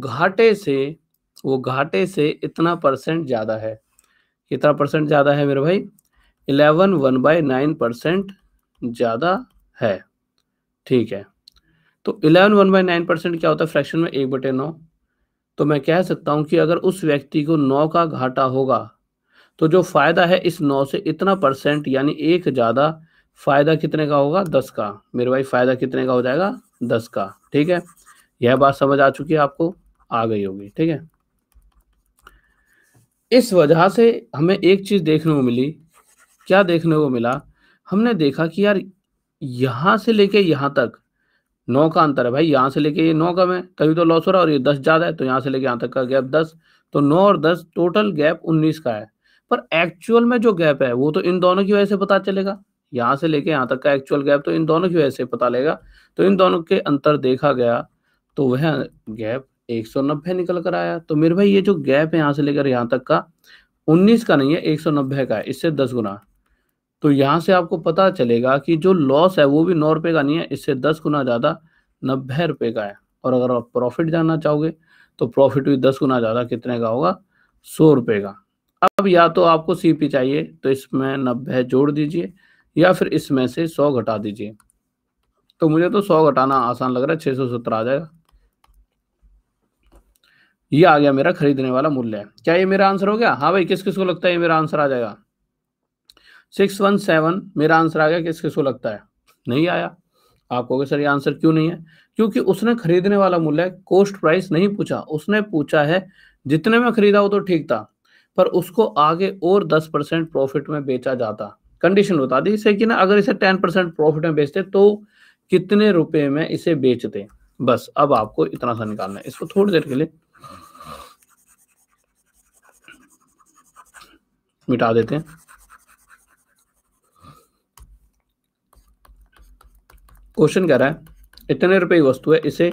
घाटे से इतना परसेंट ज्यादा है। कितना परसेंट ज्यादा है मेरे भाई? 11/9% ज्यादा है। ठीक है, तो 11/9% क्या होता है फ्रैक्शन में? 1/9। तो मैं कह सकता हूं कि अगर उस व्यक्ति को 9 का घाटा होगा तो जो फायदा है इस 9 से इतना परसेंट यानी एक ज्यादा, फायदा कितने का होगा? 10 का। मेरे भाई फायदा कितने का हो जाएगा? 10 का। ठीक है, यह बात समझ आ चुकी है आपको? आ गई होगी। ठीक है, इस वजह से हमें एक चीज देखने को मिली। क्या देखने को मिला? हमने देखा कि यार यहां से लेके यहां तक 9 का अंतर है भाई, यहाँ से लेके ये 9 कम है तभी तो लॉस हो रहा है, और ये 10 ज्यादा है तो यहाँ से लेके यहाँ तक का गैप 10। तो 9 और 10 टोटल गैप 19 का है। पर एक्चुअल में जो गैप है वो तो इन दोनों की वजह से पता चलेगा। यहाँ से लेके यहाँ तक का एक्चुअल गैप तो इन दोनों की वजह से पता लगेगा। तो इन दोनों के अंतर देखा गया तो वह गैप 190 निकल कर आया। तो मेरे भाई ये जो गैप है यहाँ से लेकर यहाँ तक का 19 का नहीं है, 190 का है, इससे 10 गुना। तो यहाँ से आपको पता चलेगा कि जो लॉस है वो भी 9 रुपए का नहीं है, इससे 10 गुना ज्यादा 90 रुपए का है। और अगर आप प्रॉफिट जानना चाहोगे तो प्रॉफिट भी 10 गुना ज्यादा कितने का होगा? 100 रुपए का। अब या तो आपको सीपी चाहिए तो इसमें 90 जोड़ दीजिए या फिर इसमें से 100 घटा दीजिए। तो मुझे तो 100 घटाना आसान लग रहा है, 670 आ जाएगा। ये आ गया मेरा खरीदने वाला मूल्य। क्या ये मेरा आंसर हो गया? हाँ भाई, किस किस को लगता है ये मेरा आंसर आ जाएगा? 617 मेरा आंसर आ गया। किस किस को लगता है नहीं आया? आप कहोगे सर ये आंसर क्यों नहीं है? क्योंकि उसने खरीदने वाला मूल्य कॉस्ट प्राइस नहीं पूछा, उसने पूछा है जितने में खरीदा वो तो ठीक था पर उसको आगे और 10% प्रॉफिट में बेचा जाता। कंडीशन बता दी इसे कि ना अगर इसे 10% प्रॉफिट में बेचते तो कितने रुपए में इसे बेचते। बस अब आपको इतना सा निकालना है। इसको थोड़ी देर के लिए मिटा देते हैं। क्वेश्चन कह रहा है इतने रुपए की वस्तु है, इसे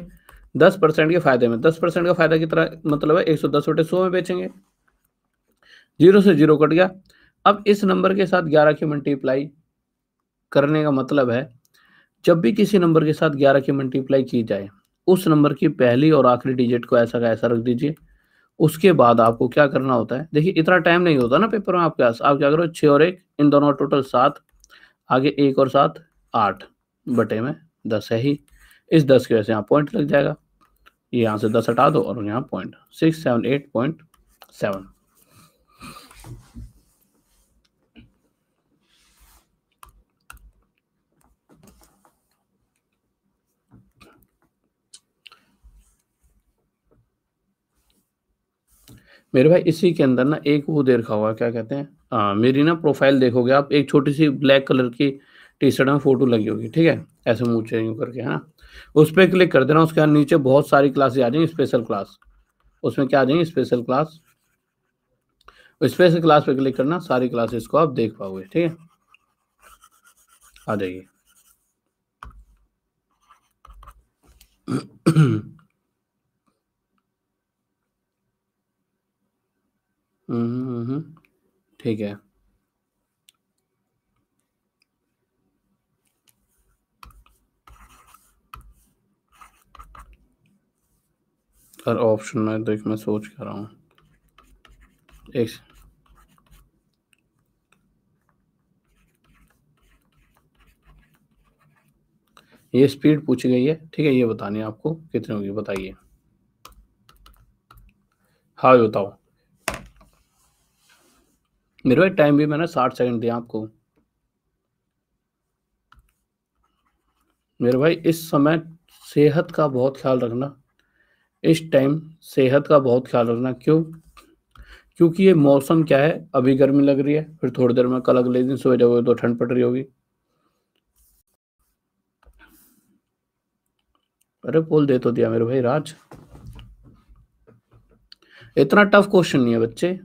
10% के फायदे में, 10% का फायदा कितना मतलब है? 110/100 में बेचेंगे। 0 से 0 कट गया। अब इस नंबर के साथ 11 की मल्टीप्लाई करने का मतलब है जब भी किसी नंबर के साथ 11 की मल्टीप्लाई की जाए उस नंबर की पहली और आखिरी डिजिट को ऐसा का ऐसा रख दीजिए। उसके बाद आपको क्या करना होता है? देखिए इतना टाइम नहीं होता ना पेपर में आपके पास। आप क्या करो, 6 और 1 इन दोनों टोटल 7, आगे 1 और 7 8 बटे में 10 है ही। इस 10 की वजह से यहाँ पॉइंट लग जाएगा। ये यहाँ से 10 हटा दो और यहाँ पॉइंट 678.7। मेरे भाई इसी के अंदर ना एक वो दे रखा हुआ है, क्या कहते हैं, मेरी ना प्रोफाइल देखोगे आप, एक छोटी सी ब्लैक कलर की टी शर्ट में फोटो लगी होगी। ठीक है, ऐसे मुंह चेंज यूं करके, है ना? उस पर क्लिक कर देना, उसके बाद नीचे बहुत सारी क्लासेस आ जाएंगी, स्पेशल क्लास। उसमें क्या आ जाएंगी? Special class. स्पेशल क्लास पे क्लिक करना, सारी क्लासेस को आप देख पाओगे। ठीक है, आ जाइए। ठीक है। और ऑप्शन में देख, मैं सोच कर रहा हूँ एक। ये स्पीड पूछी गई है, ठीक है, ये बतानी है आपको कितनी होगी, बताइए। हाँ बताओ मेरे भाई, टाइम भी मैंने 60 सेकंड दिया आपको। मेरे भाई इस समय सेहत का बहुत ख्याल रखना, इस टाइम सेहत का बहुत ख्याल रखना। क्यों? क्योंकि ये मौसम क्या है, अभी गर्मी लग रही है, फिर थोड़ी देर में कल अगले दिन सुबह जाओगे तो ठंड पड़ रही होगी। अरे बोल दे तो दिया मेरे भाई राज, इतना टफ क्वेश्चन नहीं है बच्चे।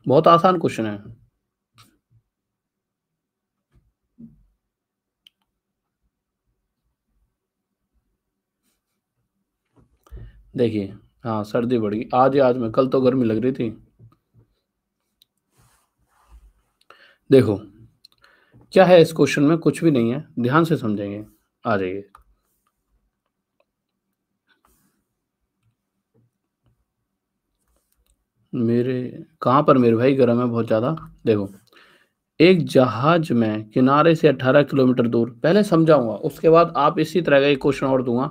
बहुत आसान क्वेश्चन है। देखिए, हाँ सर्दी बढ़ गई आज ही, आज में, कल तो गर्मी लग रही थी। देखो क्या है इस क्वेश्चन में, कुछ भी नहीं है, ध्यान से समझेंगे। आ जाइए। मेरे कहाँ पर मेरे भाई गर्म है बहुत ज्यादा। देखो, एक जहाज में किनारे से 18 किलोमीटर दूर, पहले समझाऊंगा उसके बाद आप इसी तरह का एक क्वेश्चन और दूंगा,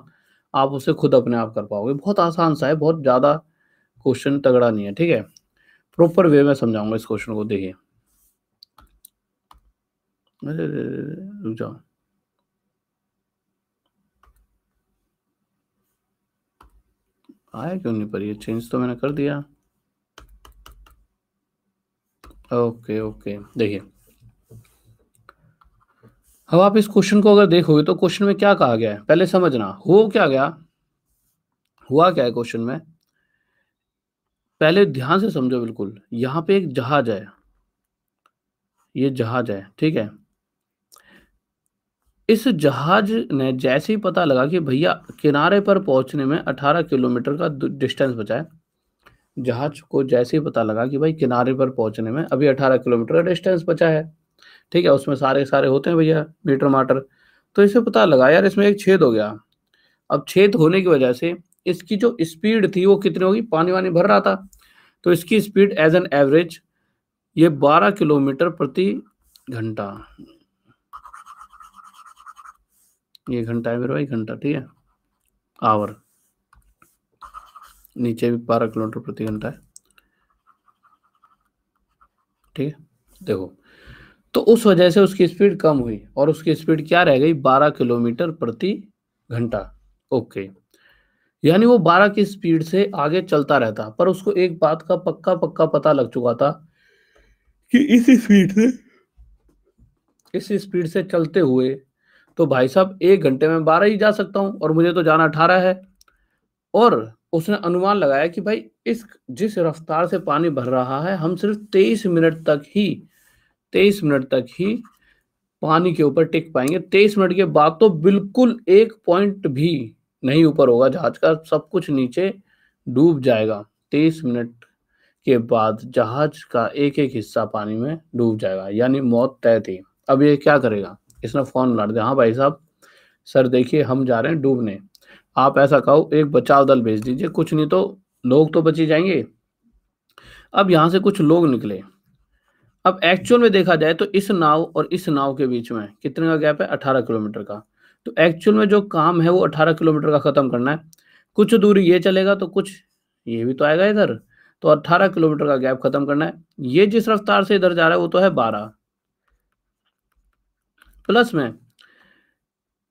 आप उसे खुद अपने आप कर पाओगे। बहुत आसान सा है, बहुत ज्यादा क्वेश्चन तगड़ा नहीं है, ठीक है। प्रॉपर वे में समझाऊंगा इस क्वेश्चन को, देखिए। अरे रुक जाओ, आया क्यों नहीं पर, ये चेंज तो मैंने कर दिया। ओके ओके, देखिए, अब आप इस क्वेश्चन को अगर देखोगे तो क्वेश्चन में क्या कहा गया है पहले समझना। हो क्या गया, हुआ क्या है क्वेश्चन में, पहले ध्यान से समझो बिल्कुल। यहाँ पे एक जहाज है, ये जहाज है, ठीक है। इस जहाज ने जैसे ही पता लगा कि भैया किनारे पर पहुंचने में 18 किलोमीटर का डिस्टेंस बचा है, जहाज को जैसे ही पता लगा कि भाई किनारे पर पहुंचने में अभी 18 किलोमीटर का डिस्टेंस बचा है, ठीक है, उसमें सारे सारे होते हैं भैया मीटर माटर। तो इसे पता लगा यार इसमें एक छेद हो गया। अब छेद होने की वजह से इसकी जो स्पीड थी वो कितनी होगी, पानी वानी भर रहा था, तो इसकी स्पीड एज एन एवरेज ये 12 किलोमीटर प्रति घंटा, ये घंटा है मेरे भाई, घंटा, ठीक है, आवर, नीचे भी 12 किलोमीटर प्रति घंटा है, ठीक है। देखो, तो उस वजह से उसकी स्पीड कम हुई और उसकी स्पीड क्या रह गई, 12 किलोमीटर प्रति घंटा। ओके, यानी वो 12 की स्पीड से आगे चलता रहता, पर उसको एक बात का पक्का पक्का पता लग चुका था कि इस स्पीड से चलते हुए तो भाई साहब 1 घंटे में 12 ही जा सकता हूँ, और मुझे तो जाना 18 है। और उसने अनुमान लगाया कि भाई इस जिस रफ्तार से पानी भर रहा है, हम सिर्फ 23 मिनट तक ही पानी के ऊपर टिक पाएंगे। 23 मिनट के बाद तो बिल्कुल 1 पॉइंट भी नहीं ऊपर होगा जहाज का, सब कुछ नीचे डूब जाएगा। 23 मिनट के बाद जहाज का एक एक हिस्सा पानी में डूब जाएगा, यानी मौत तय थी। अब ये क्या करेगा, इसने फोन लड़ दिया, हाँ भाई साहब सर देखिए हम जा रहे हैं डूबने, आप ऐसा कहो एक बचाव दल भेज दीजिए, कुछ नहीं तो लोग तो बच ही जाएंगे। अब यहाँ से कुछ लोग निकले। अब एक्चुअल में देखा जाए तो इस नाव और इस नाव के बीच में कितने का गैप है, 18 किलोमीटर का। तो एक्चुअल में जो काम है वो 18 किलोमीटर का खत्म करना है। कुछ दूरी ये चलेगा तो कुछ ये भी तो आएगा इधर, तो 18 किलोमीटर का गैप खत्म करना है। ये जिस रफ्तार से इधर जा रहा है वो तो है 12, प्लस में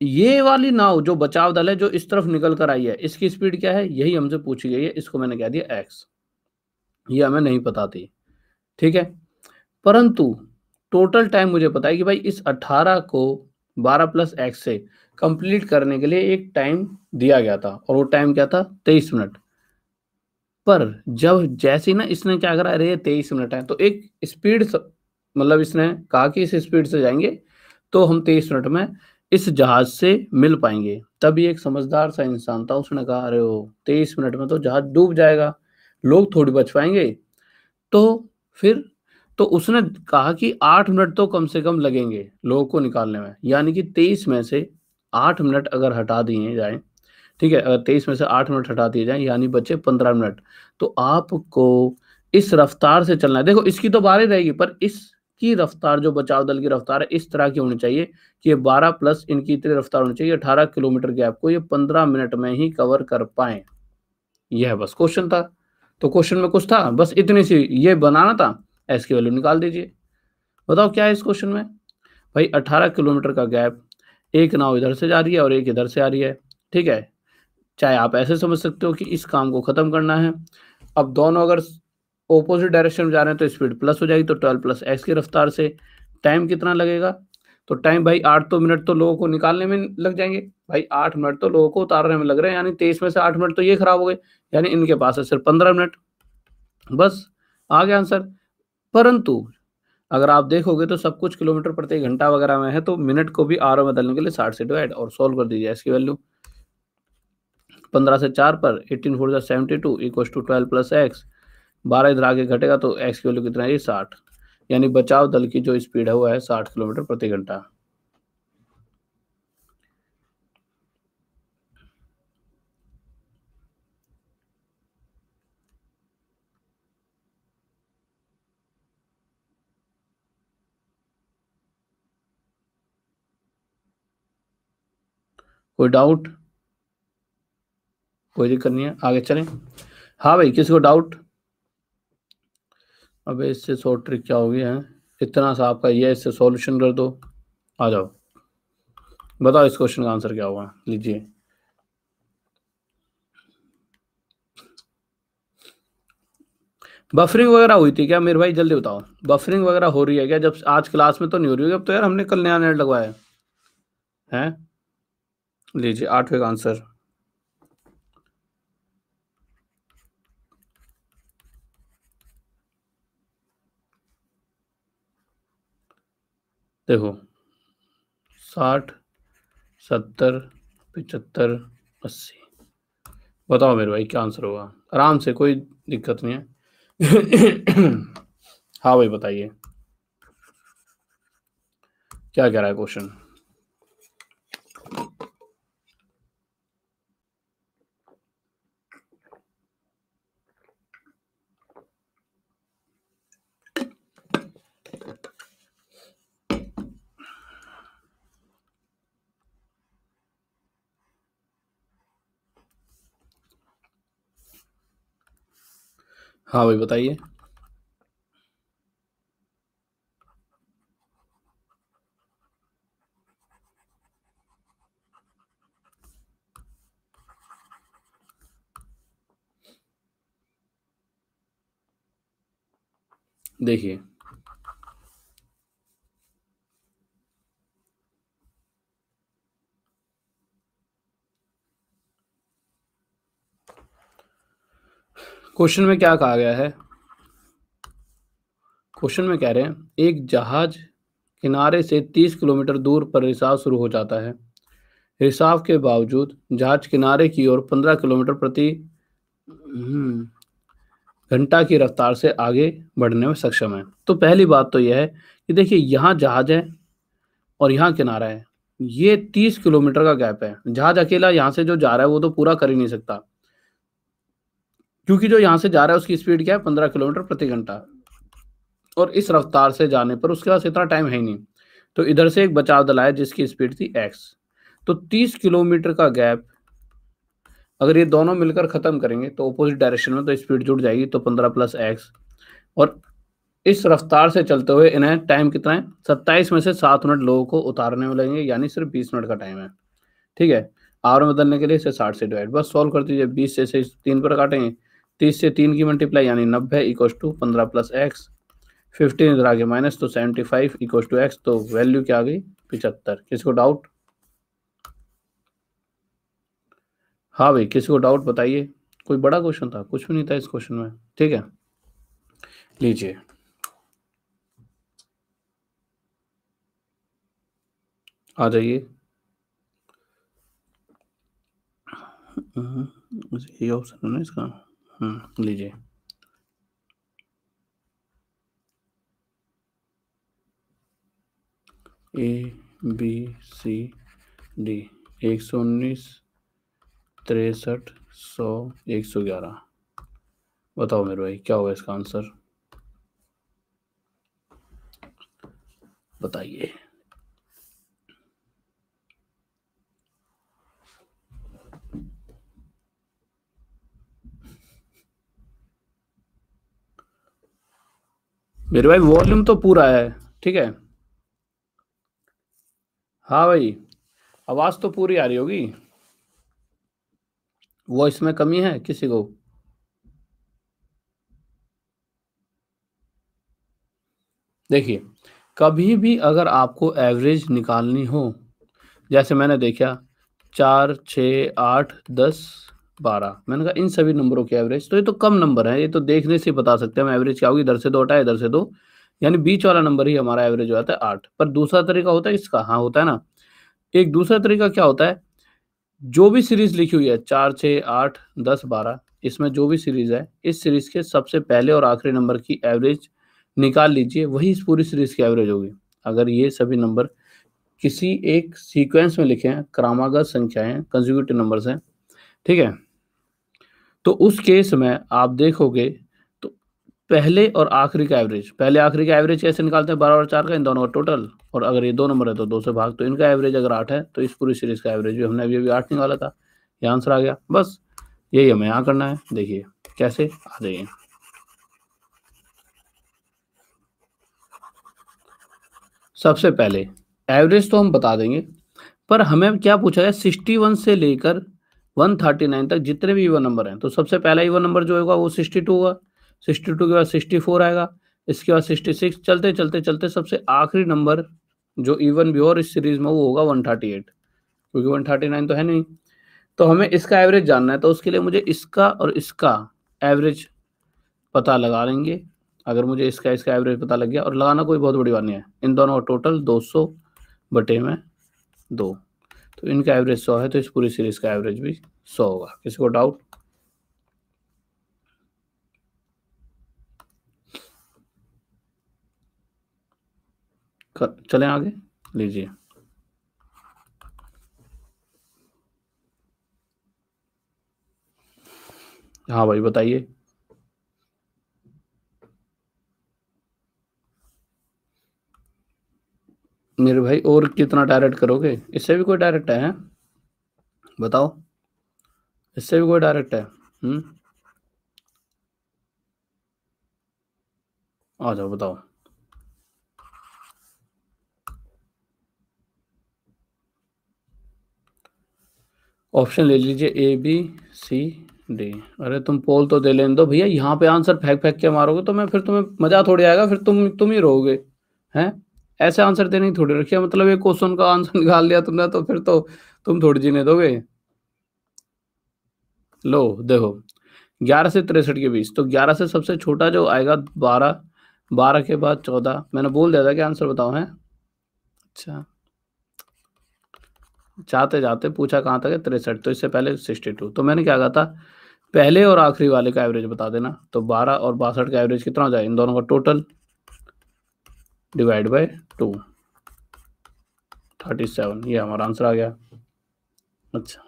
ये वाली नाव जो बचाव दल है जो इस तरफ निकल कर आई है, इसकी स्पीड क्या है, यही हमसे पूछी गई है, इसको मैंने कह दिया एक्स, ये हमें नहीं पता थी, ठीक है। परंतु टोटल टाइम मुझे पता है कि भाई इस 18 को 12 प्लस एक्स से कंप्लीट करने के लिए एक टाइम दिया गया था, और वो टाइम क्या था, 23 मिनट। पर जब जैसे ही ना इसने क्या करा, अरे 23 मिनट है, तो एक स्पीड मतलब इसने कहा कि इस स्पीड से जाएंगे तो हम 23 मिनट में इस जहाज से मिल पाएंगे। तभी एक समझदार सा इंसान था, उसने कहा अरे वो 23 मिनट में तो जहाज डूब जाएगा, लोग थोड़ी बच पाएंगे। तो फिर तो उसने कहा कि 8 मिनट तो कम से कम लगेंगे लोगों को निकालने में, यानी कि 23 में से 8 मिनट अगर हटा दिए जाएं, ठीक है, अगर 23 में से 8 मिनट हटा दिए जाएं यानी बचे 15 मिनट। तो आपको इस रफ्तार से चलना है। देखो इसकी तो बारी रहेगी, पर इसकी रफ्तार जो बचाव दल की रफ्तार है इस तरह की होनी चाहिए कि ये 12 प्लस इनकी इतनी रफ्तार होनी चाहिए, 18 किलोमीटर गैप को ये 15 मिनट में ही कवर कर पाए। यह बस क्वेश्चन था। तो क्वेश्चन में कुछ था, बस इतनी सी ये बनाना था, एस की वैल्यू निकाल दीजिए। बताओ क्या है इस क्वेश्चन में। भाई 18 किलोमीटर का गैप, एक नाव इधर से जा रही है और एक इधर से आ रही है, ठीक है। चाहे आप ऐसे समझ सकते हो कि इस काम को खत्म करना है। अब दोनों अगर ऑपोजिट डायरेक्शन में जा रहे हैं तो स्पीड प्लस हो जाएगी, तो 12 प्लस एक्स की रफ्तार से टाइम कितना लगेगा। तो टाइम भाई 8 तो मिनट तो लोगों को निकालने में लग जाएंगे, भाई 8 मिनट तो लोगों को उतारने में लग रहे हैं, यानी 23 में से 8 मिनट तो ये खराब हो गए, यानी इनके पास है सिर्फ 15 मिनट। बस आ गया आंसर। परंतु अगर आप देखोगे तो सब कुछ किलोमीटर प्रति घंटा वगैरह में है, तो मिनट को भी आर में बदलने के लिए 60 से डिवाइड और सोल्व कर दीजिए। इसकी वैल्यू 15 से 4 पर 18 4 जा 72 इक्वल टू 12 प्लस एक्स, 12 इधर आगे घटेगा तो एक्स की वैल्यू कितना है, 60। यानी बचाव दल की जो स्पीड है वो है 60 किलोमीटर प्रति घंटा। कोई डाउट? कोई दिक्कत नहीं है, आगे चलें। हाँ भाई, किसी को डाउट? अबे इससे शॉर्ट ट्रिक क्या होगी है, इतना सा आपका ये, इससे सॉल्यूशन कर दो। आ जाओ, बताओ इस क्वेश्चन का आंसर क्या होगा, लीजिए। बफरिंग वगैरह हुई थी क्या मेरे भाई, जल्दी बताओ। बफरिंग वगैरह हो रही है क्या? जब आज क्लास में तो नहीं हो रही होगी, अब तो यार हमने कल नया नेट लगवाया है। लीजिए 8वें का आंसर। देखो 60 70 75 80, बताओ मेरे भाई क्या आंसर होगा, आराम से, कोई दिक्कत नहीं है। हाँ भाई बताइए, क्या कह रहा है क्वेश्चन। हाँ भाई बताइए। देखिए क्वेश्चन में क्या कहा गया है, क्वेश्चन में कह रहे हैं एक जहाज किनारे से 30 किलोमीटर दूर पर रिसाव शुरू हो जाता है। रिसाव के बावजूद जहाज किनारे की ओर 15 किलोमीटर प्रति घंटा की रफ्तार से आगे बढ़ने में सक्षम है। तो पहली बात तो यह है कि देखिए यहाँ जहाज है और यहाँ किनारा है, ये 30 किलोमीटर का गैप है। जहाज अकेला यहाँ से जो जा रहा है वो तो पूरा कर ही नहीं सकता, क्योंकि जो यहाँ से जा रहा है उसकी स्पीड क्या है, 15 किलोमीटर प्रति घंटा, और इस रफ्तार से जाने पर उसके पास इतना टाइम है ही नहीं। तो इधर से एक बचाव दल आया जिसकी स्पीड थी एक्स। तो 30 किलोमीटर का गैप अगर ये दोनों मिलकर खत्म करेंगे तो अपोजिट डायरेक्शन में, तो स्पीड जुड़ जाएगी, तो 15 प्लस एक्स। और इस रफ्तार से चलते हुए इन्हें टाइम कितना है, 27 में से 7 मिनट लोगों को उतारने में लगेंगे, यानी सिर्फ 20 मिनट का टाइम है। ठीक है, आवर में बदलने के लिए इसे 60 से डिवाइड, बस सॉल्व कर दीजिए। 20 से इसे 3 पर काटेंगे, 30 से 3 की मल्टीप्लाई यानी 90 इक्वल टू 15 प्लस एक्स, 15 इधर आगे माइनस, तो 75 इक्वल टू एक्स। तो वैल्यू क्या आ गई, 75। किसी को डाउट? हाँ भाई किसी को डाउट बताइए। कोई बड़ा क्वेश्चन था? कुछ भी नहीं था इस क्वेश्चन में, ठीक है। लीजिए आ जाइए। ये ऑप्शन है ना इसका। लीजिए। A B C D 119 63 100 111। बताओ मेरे भाई क्या होगा इसका आंसर, बताइए। मेरे भाई वॉल्यूम तो पूरा है, ठीक है। हाँ भाई, आवाज तो पूरी आ रही होगी, वॉइस में कमी है किसी को? देखिए, कभी भी अगर आपको एवरेज निकालनी हो, जैसे मैंने देखा 4 6 8 10 12, मैंने कहा इन सभी नंबरों की एवरेज, तो ये तो कम नंबर है, ये तो देखने से ही बता सकते हैं हम एवरेज क्या होगी। इधर से 2 हटाए, इधर से 2, यानी बीच वाला नंबर ही हमारा एवरेज हो जाता है 8। पर दूसरा तरीका होता है इसका, हाँ होता है ना। एक दूसरा तरीका क्या होता है, जो भी सीरीज लिखी हुई है 4 6 8 10 12, इसमें जो भी सीरीज है, इस सीरीज के सबसे पहले और आखिरी नंबर की एवरेज निकाल लीजिए, वही इस पूरी सीरीज की एवरेज होगी। अगर ये सभी नंबर किसी एक सीक्वेंस में लिखे हैं, क्रमागत संख्याएं, कंसेक्यूटिव नंबर्स हैं, ठीक है, तो उस केस में आप देखोगे तो पहले और आखिरी का एवरेज, पहले आखिरी का एवरेज कैसे निकालते हैं, 12 और 4 का, इन दोनों का टोटल, और अगर ये 2 नंबर है तो 2 से भाग, तो इनका एवरेज अगर 8 है तो इस पूरी सीरीज का एवरेज भी हमने अभी अभी 8 निकाला था, ये आंसर आ गया। बस यही हमें यहाँ करना है। देखिए कैसे, आ जाइए। सबसे पहले एवरेज तो हम बता देंगे, पर हमें क्या पूछा है, 61 से लेकर 139 तक जितने भी इवन नंबर हैं, तो सबसे पहला इवन नंबर जो होगा वो 62 होगा, 62 के बाद 64 आएगा, इसके बाद 66, चलते चलते चलते सबसे आखिरी नंबर जो इवन भी हो और इस सीरीज में वो होगा 138, क्योंकि 139 तो है नहीं। तो हमें इसका एवरेज जानना है, तो उसके लिए मुझे इसका और इसका एवरेज पता लगा लेंगे। अगर मुझे इसका इसका एवरेज पता लग गया, और लगाना कोई बहुत बड़ी बात नहीं है, इन दोनों का टोटल 200 बटे में 2, तो इनका एवरेज 100 है, तो इस पूरी सीरीज का एवरेज भी 100 होगा। किसी को डाउट? चलें आगे, लीजिए। हाँ भाई बताइए। मेरे भाई और कितना डायरेक्ट करोगे, इससे भी कोई डायरेक्ट है? बताओ, इससे भी कोई डायरेक्ट है? आ जाओ बताओ। ऑप्शन ले लीजिए, ए बी सी डी। अरे तुम पोल तो दे लेने दो भैया, यहाँ पे आंसर फेंक फेंक के मारोगे तो मैं, फिर तुम्हें मजा थोड़ी आएगा, फिर तुम ही रहोगे हैं। ऐसे आंसर देने ही थोड़ी रखिए, मतलब एक क्वेश्चन का आंसर निकाल लिया तुमने तो फिर तो तुम थोड़ी जीने दोगे। लो देखो, 11 से 63 के बीच, तो 11 से सबसे छोटा जो आएगा 12, 12 के बाद 14, मैंने बोल दिया था कि आंसर बताओ है। अच्छा, जाते जाते पूछा कहाँ तक है, 63, तो इससे पहले 62, तो मैंने क्या कहा था, पहले और आखिरी वाले का एवरेज बता देना, तो 12 और 62 का एवरेज कितना हो जाए, इन दोनों का टोटल डिवाइड बाय 2, 37, ये हमारा आंसर आ गया। अच्छा,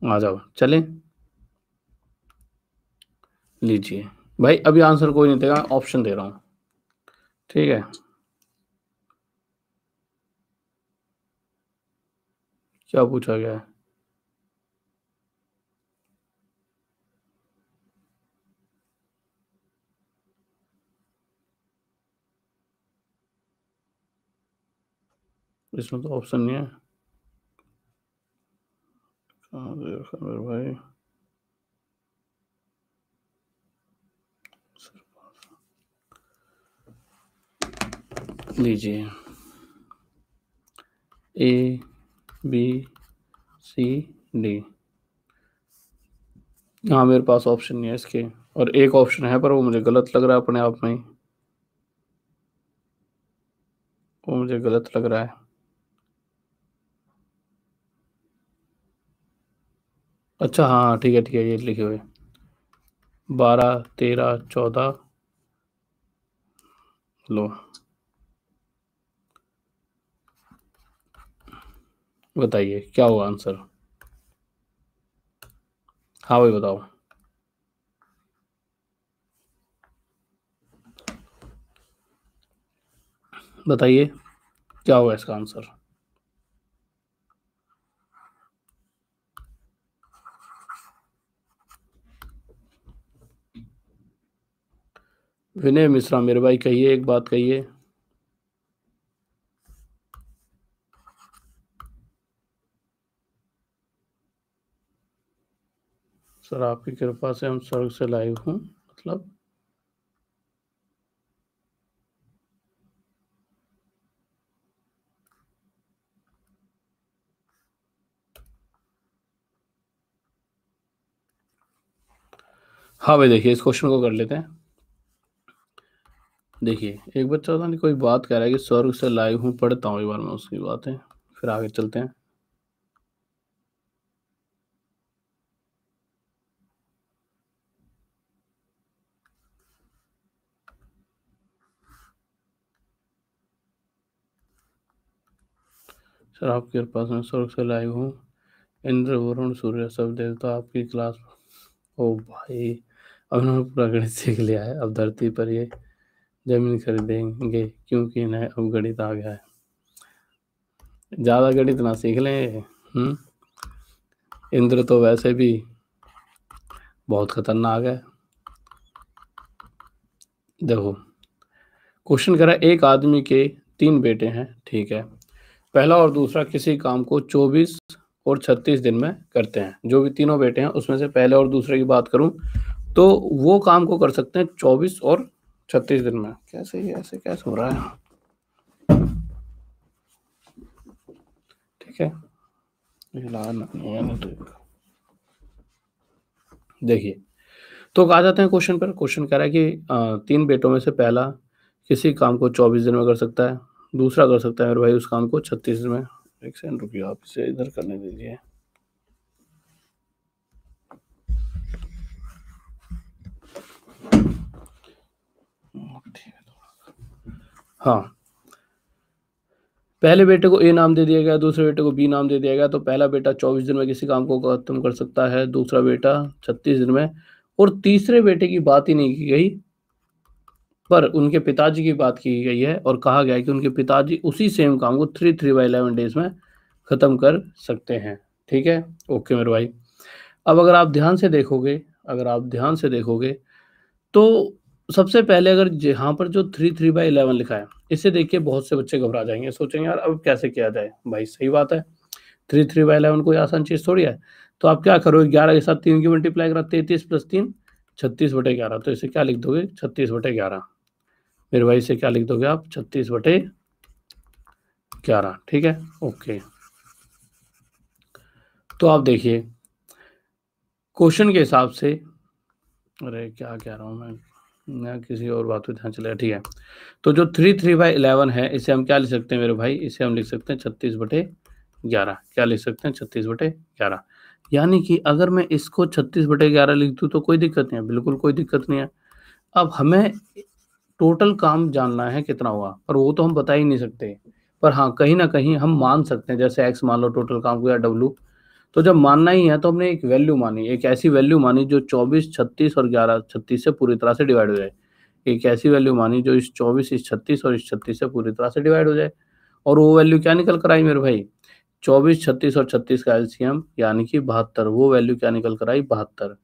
आ जाओ चलें, लीजिए। भाई अभी आंसर कोई नहीं देगा, ऑप्शन दे रहा हूँ, ठीक है। क्या पूछा गया है? इसमें तो ऑप्शन नहीं है। मेरे भाई लीजिए, ए बी सी डी। हाँ मेरे पास ऑप्शन नहीं है इसके, और एक ऑप्शन है पर वो मुझे गलत लग रहा है अपने आप में ही। वो मुझे गलत लग रहा है। अच्छा हाँ ठीक है ये लिखे हुए 12 13 14 लो बताइए क्या होगा आंसर। हाँ भाई बताओ। बताइए क्या होगा इसका आंसर। विनय मिश्रा मेरे भाई कहिए एक बात कहिए। सर आपकी कृपा से हम स्वर्ग से लाइव हूँ मतलब। हाँ भाई देखिए इस क्वेश्चन को कर लेते हैं। देखिए एक बच्चा पता नहीं कोई बात कह रहा है कि स्वर्ग से लाइव हूँ, पढ़ता हूँ एक बार मैं उसकी बातें, फिर आगे चलते हैं। सर आपकी कृपा से मैं स्वर्ग से लाइव हूँ। इंद्र वरुण सूर्य सब देवता आपकी क्लास। ओ भाई अब इन्होंने पूरा गणित सीख लिया है, अब धरती पर ये जमीन खरीदेंगे क्योंकि इन्हें अब गणित आ गया है। ज़्यादा गणित ना सीख लें। इंद्र तो वैसे भी बहुत खतरनाक है। देखो क्वेश्चन कह रहा है एक आदमी के 3 बेटे हैं, ठीक है। पहला और दूसरा किसी काम को 24 और 36 दिन में करते हैं। जो भी तीनों बेटे हैं उसमें से पहले और दूसरे की बात करूं तो वो काम को कर सकते हैं 24 और 36 दिन में। कैसे ये ऐसे कैसे हो रहा है। ठीक है देखिए तो आ जाते हैं क्वेश्चन पर। क्वेश्चन कह रहा है कि 3 बेटों में से पहला किसी काम को 24 दिन में कर सकता है, दूसरा कर सकता है मेरे भाई उस काम को 36 दिन में। एक सेकंड रुकिए आप इसे इधर करने दीजिए। हाँ पहले बेटे को ए नाम दे दिया गया, दूसरे बेटे को बी नाम दे दिया गया। तो पहला बेटा 24 दिन में किसी काम को खत्म कर सकता है, दूसरा बेटा 36 दिन में, और तीसरे बेटे की बात ही नहीं की गई पर उनके पिताजी की बात की गई है और कहा गया है कि उनके पिताजी उसी सेम काम को 3 3/11 डेज में खत्म कर सकते हैं। ठीक है ओके मेरे भाई। अब अगर आप ध्यान से देखोगे, अगर आप ध्यान से देखोगे तो सबसे पहले अगर यहाँ पर जो 3 3/11 लिखा है इसे देख के बहुत से बच्चे घबरा जाएंगे, सोचेंगे यार अब कैसे किया जाए। भाई सही बात है 3 3/11 कोई आसान चीज थोड़ी है। तो आप क्या करोगे 11 के साथ 3 की मल्टीप्लाई करा, 33 + 3 36/11। तो इसे क्या लिख दोगे 36/11। मेरे भाई से क्या लिख दोगे आप 36/11। ठीक है ओके। तो आप देखिए क्वेश्चन के हिसाब से, अरे क्या कह रहा हूँ मैं किसी और बात पे ध्यान चलेगा। ठीक है तो जो 3 3/11 है इसे हम क्या लिख सकते हैं मेरे भाई, इसे हम लिख सकते हैं 36/11। क्या लिख सकते हैं 36/11। यानी कि अगर मैं इसको 36/11 लिख दूँ तो कोई दिक्कत नहीं है, बिल्कुल कोई दिक्कत नहीं है। अब हमें टोटल काम जानना है कितना हुआ, पर वो तो हम बता ही नहीं सकते। पर हाँ कहीं ना कहीं हम मान सकते हैं, जैसे एक्स मान लो टोटल काम को या डब्लू। तो जब मानना ही है तो हमने एक वैल्यू मानी, एक ऐसी वैल्यू मानी जो 24 36 और 11 36 से पूरी तरह से डिवाइड हो जाए। एक ऐसी वैल्यू मानी जो इस 24 इस 36 और इस 36 से पूरी तरह से डिवाइड हो जाए। और वो वैल्यू क्या निकल कर आई मेरे भाई 24 36 और 36 का एलसीएम यानी कि 72। वो वैल्यू क्या निकल कर आई 72।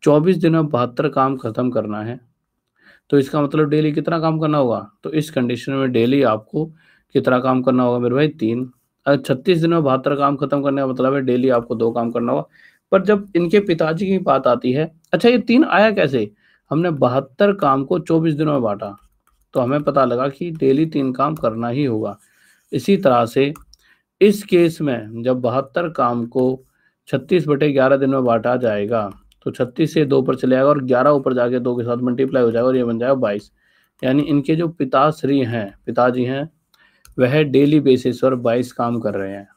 24 दिन में 72 काम खत्म करना है तो इसका मतलब डेली कितना काम करना होगा। तो इस कंडीशन में डेली आपको कितना काम करना होगा मेरे भाई 3। 36 दिन में 72 काम खत्म करने का मतलब है डेली आपको 2 काम करना होगा। पर जब इनके पिताजी की बात आती है, अच्छा ये 3 आया कैसे, हमने 72 काम को 24 दिनों में बांटा तो हमें पता लगा कि डेली 3 काम करना ही होगा। इसी तरह से इस केस में जब 72 काम को 36/11 दिन में बांटा जाएगा तो 36 से 2 पर चले जाएगा और 11 ऊपर जाके 2 के साथ मल्टीप्लाई हो जाएगा और ये बन जाएगा 22। यानी इनके जो पिताश्री हैं, पिताजी हैं वह डेली बेसिस पर 22 काम कर रहे हैं।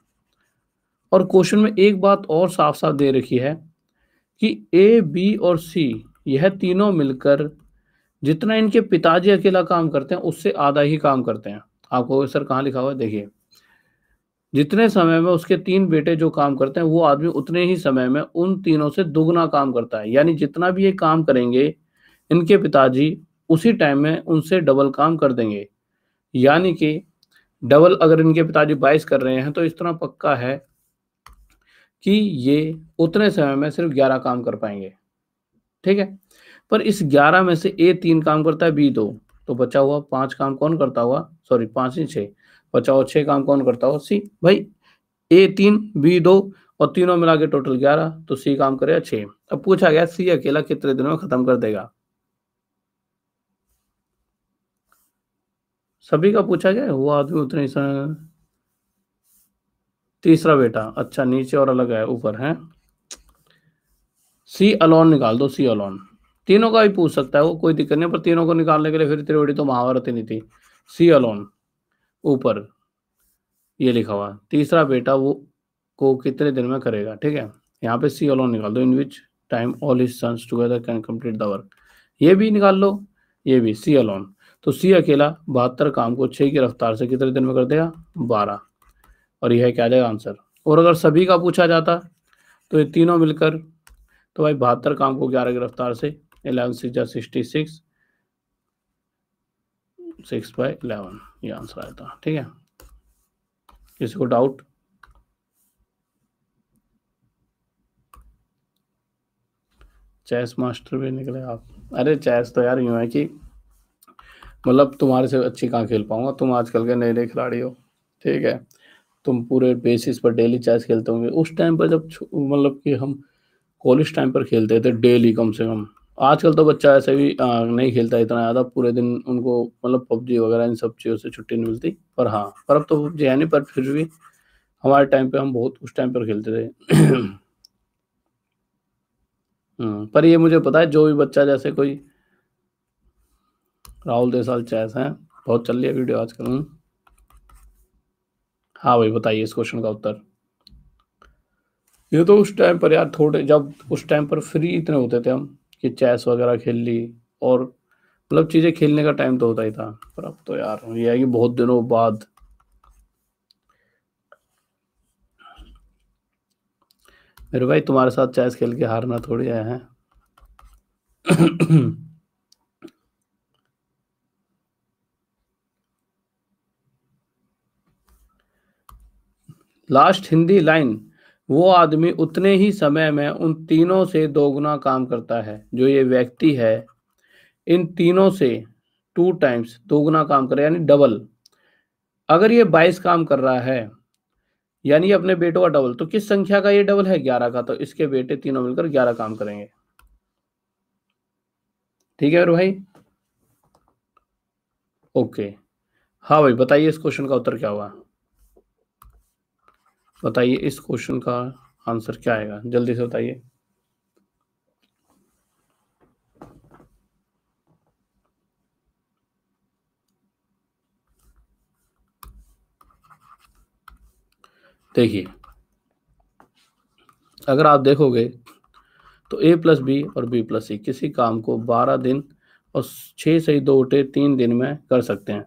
और क्वेश्चन में एक बात और साफ साफ दे रखी है कि ए, बी और सी यह तीनों मिलकर जितना इनके पिताजी अकेला काम करते हैं उससे आधा ही काम करते हैं। आपको सर कहाँ लिखा हुआ है देखिए, जितने समय में उसके 3 बेटे जो काम करते हैं वो आदमी उतने ही समय में उन तीनों से दुगना काम करता है। यानी जितना भी ये काम करेंगे इनके पिताजी उसी टाइम में उनसे डबल काम कर देंगे। यानी कि डबल अगर इनके पिताजी 22 कर रहे हैं तो इस तरह पक्का है कि ये उतने समय में सिर्फ 11 काम कर पाएंगे। ठीक है, पर इस 11 में से ए 3 काम करता है, बी 2, तो बचा हुआ 5 काम कौन करता हुआ, सॉरी 5 नहीं 6, बचा हुआ 6 काम कौन करता हुआ, सी। भाई ए 3, बी 2 और तीनों मिला के टोटल 11, तो सी काम करेगा 6। अब पूछा गया सी अकेला कितने दिनों में खत्म कर देगा। सभी का पूछा गया, वो आदमी उतने ही तीसरा बेटा, अच्छा नीचे और अलग है ऊपर है, सी अलोन निकाल दो, सी अलोन। तीनों का भी पूछ सकता है वो, कोई दिक्कत नहीं, पर तीनों को निकालने के लिए फिर इतनी बड़ी तो महाभारत ही नहीं थी। सी अलोन ऊपर ये लिखा हुआ, तीसरा बेटा वो को कितने दिन में करेगा। ठीक है, यहाँ पे सी अलोन निकाल दो, in which time all his sons together can complete the work. ये भी निकाल लो, ये भी सी अलोन। तो सी अकेला 72 काम को 6 की रफ्तार से कितने दिन में कर देगा, 12। और यह क्या आ जाएगा आंसर। और अगर सभी का पूछा जाता तो ये तीनों मिलकर, तो भाई 72 काम को 11 की रफ्तार से 11 6 66, 6/11 ये आंसर आया था। ठीक है, किसी को डाउट? चेस मास्टर भी निकले आप। अरे चेस तो यार यूं है कि मतलब तुम्हारे से अच्छी कहाँ खेल पाऊंगा, तुम आजकल के नए नए खिलाड़ी हो। ठीक है, तुम पूरे बेसिस पर डेली चेस खेलते होंगे। उस टाइम पर जब मतलब कि हम कॉलेज टाइम पर खेलते थे डेली कम से कम। आजकल तो बच्चा ऐसे भी नहीं खेलता इतना ज़्यादा, पूरे दिन उनको मतलब पबजी वगैरह इन सब चीज़ों से छुट्टी नहीं मिलती। पर हाँ, पर अब तो पबजी है नहीं, पर फिर भी हमारे टाइम पे हम बहुत उस टाइम पर खेलते थे। पर ये मुझे पता है, जो भी बच्चा जैसे कोई राहुल देसाल चेस है, बहुत चल रही है वीडियो आजकल। हाँ भाई बताइए इस क्वेश्चन का उत्तर। ये तो उस टाइम पर यार, थोड़े जब उस टाइम पर फ्री इतने होते थे हम कि चेस वगैरह खेल ली, और मतलब चीजें खेलने का टाइम तो होता ही था। पर अब तो यार ये है कि बहुत दिनों बाद। मेरे भाई तुम्हारे साथ चेस खेल के हारना थोड़ी आया है। लास्ट हिंदी लाइन, वो आदमी उतने ही समय में उन तीनों से दोगुना काम करता है। जो ये व्यक्ति है इन तीनों से 2 टाइम्स दोगुना काम करे, यानी डबल। अगर ये 22 काम कर रहा है यानी अपने बेटों का डबल, तो किस संख्या का ये डबल है, 11 का, तो इसके बेटे तीनों मिलकर 11 काम करेंगे। ठीक है मेरे भाई, ओके। हाँ भाई बताइए इस क्वेश्चन का उत्तर क्या हुआ, बताइए इस क्वेश्चन का आंसर क्या आएगा, जल्दी से बताइए। देखिए अगर आप देखोगे तो a प्लस बी और b प्लस सी किसी काम को 12 दिन और 6 सही 2 उठे 3 दिन में कर सकते हैं।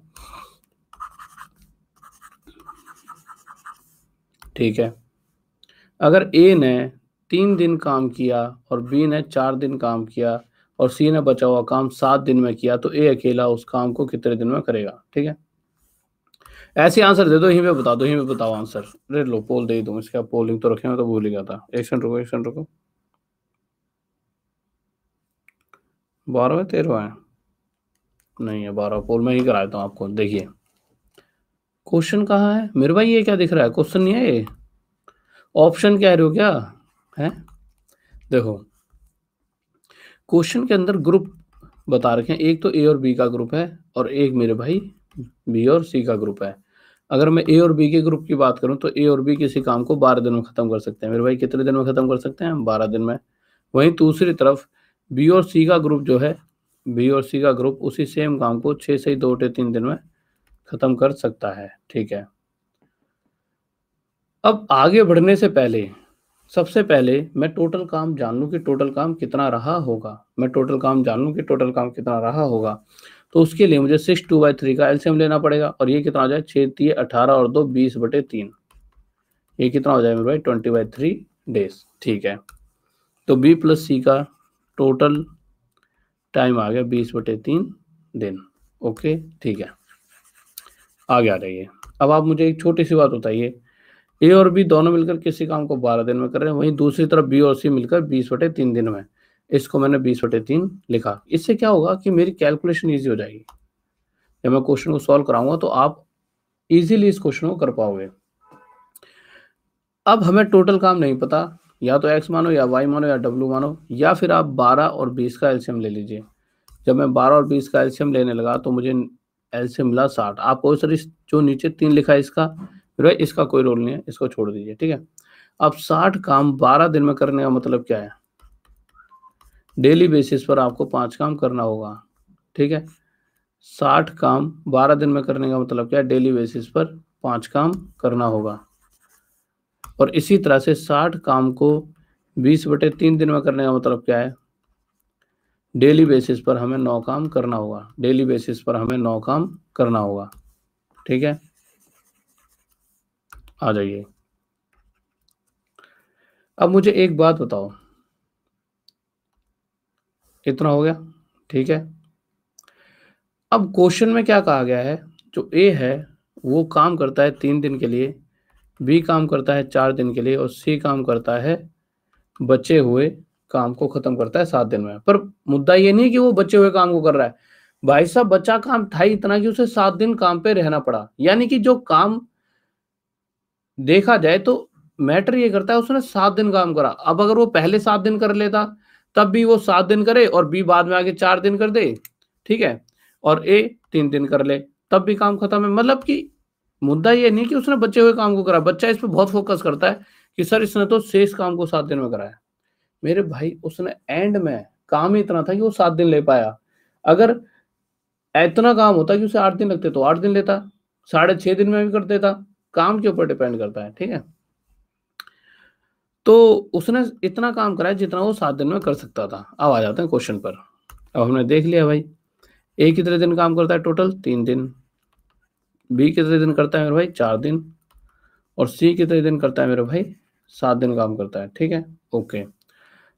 ठीक है, अगर a ने 3 दिन काम किया और b ने 4 दिन काम किया और c ने बचा हुआ काम 7 दिन में किया, तो a अकेला उस काम को कितने दिन में करेगा। ठीक है, ऐसे आंसर दे दो, यहीं पे बता दो, यहीं पे बताओ आंसर। अरे लो पोल दे दूं, इसका पोलिंग तो रखे मैं तो भूल ही गया था। एक सेकंड रुको, एक सेकंड रुको। 12 है 13 है, नहीं है 12 पोल मैं ही करा देता हूँ आपको। देखिए क्वेश्चन कहाँ है मेरे भाई, ये क्या दिख रहा है, क्वेश्चन नहीं है ये, ऑप्शन कह रहे हो क्या है। देखो क्वेश्चन के अंदर ग्रुप बता रखे हैं, एक तो ए और बी का ग्रुप है और एक मेरे भाई बी और सी का ग्रुप है। अगर मैं ए और बी के ग्रुप की बात करूं तो ए और बी किसी काम को 12 दिन में खत्म कर सकते हैं। मेरे भाई कितने दिन में खत्म कर सकते हैं, 12 दिन में। वहीं दूसरी तरफ बी और सी का ग्रुप जो है, बी और सी का ग्रुप उसी सेम काम को 6 से 2 3 दिन में खत्म कर सकता है। ठीक है, अब आगे बढ़ने से पहले सबसे पहले मैं टोटल काम जान लूं कि टोटल काम कितना रहा होगा। मैं टोटल काम जान लूं कि टोटल काम कितना रहा होगा, तो उसके लिए मुझे 6/2/3 का एलसीएम लेना पड़ेगा। और ये कितना हो जाए, 6 18 और 2 20/3, ये कितना हो जाएगा भाई 20/3 डेज। ठीक है, तो बी प्लस सी का टोटल टाइम आ गया 20/3 दिन। ओके ठीक है, आगे आ जाइए। अब आप मुझे एक छोटी सी बात बताइए, ए और बी दोनों मिलकर किसी काम को 12 दिन में कर रहे हैं, वहीं दूसरी तरफ बी और सी मिलकर 20/3 दिन में। इसको मैंने 20/3 लिखा। इससे क्या होगा कि मेरी कैलकुलेशन ईजी हो जाएगी। जब मैं क्वेश्चन को सॉल्व कराऊंगा तो आप इजीली इस क्वेश्चन को कर पाओगे। अब हमें टोटल काम नहीं पता, या तो एक्स मानो या वाई मानो या डब्ल्यू मानो, या फिर आप 12 और 20 का एलसीएम ले लीजिए। जब मैं 12 और 20 का एलसीएम लेने लगा तो मुझे एलसीएम मिला 60। आपको सर इस जो नीचे 3 लिखा है इसका कोई रोल नहीं है, इसको छोड़ दीजिए। ठीक है, अब 60 काम 12 दिन में करने का मतलब क्या है, डेली बेसिस पर आपको 5 काम करना होगा। ठीक है, 60 काम 12 दिन में करने का मतलब क्या है, डेली बेसिस पर 5 काम करना होगा। और इसी तरह से 60 काम को 20/3 दिन में करने का मतलब क्या है, डेली बेसिस पर हमें 9 काम करना होगा। डेली बेसिस पर हमें 9 काम करना होगा। ठीक है, आ जाइए। अब मुझे एक बात बताओ, इतना हो गया। ठीक है, अब क्वेश्चन में क्या कहा गया है, जो ए है वो काम करता है 3 दिन के लिए, बी काम करता है 4 दिन के लिए, और सी काम करता है बचे हुए काम को खत्म करता है 7 दिन में। पर मुद्दा ये नहीं कि वो बचे हुए काम को कर रहा है भाई साहब, बचा काम था इतना कि उसे 7 दिन काम पे रहना पड़ा। यानी कि जो काम देखा जाए तो मैटर ये करता है उसने 7 दिन काम करा। अब अगर वो पहले 7 दिन कर लेता तब भी वो 7 दिन करे और बी बाद में आगे 4 दिन कर दे, ठीक है, और ए 3 दिन कर ले, तब भी काम खत्म है। मतलब कि मुद्दा ये नहीं कि उसने बचे हुए काम को करा। बच्चा इस पर बहुत फोकस करता है कि सर इसने तो शेष काम को 7 दिन में कराया। मेरे भाई उसने एंड में काम ही इतना था कि वो 7 दिन ले पाया। अगर इतना काम होता कि उसे 8 दिन लगते तो 8 दिन लेता, 6.5 दिन में भी कर देता। काम के ऊपर डिपेंड करता है। ठीक है, तो उसने इतना काम कराया जितना वो 7 दिन में कर सकता था। अब आ जाते हैं क्वेश्चन पर। अब हमने देख लिया भाई ए कितने दिन काम करता है, टोटल 3 दिन, बी कितने दिन करता है मेरे भाई 4 दिन, और सी कितने दिन करता है मेरे भाई 7 दिन काम करता है। ठीक है, ओके।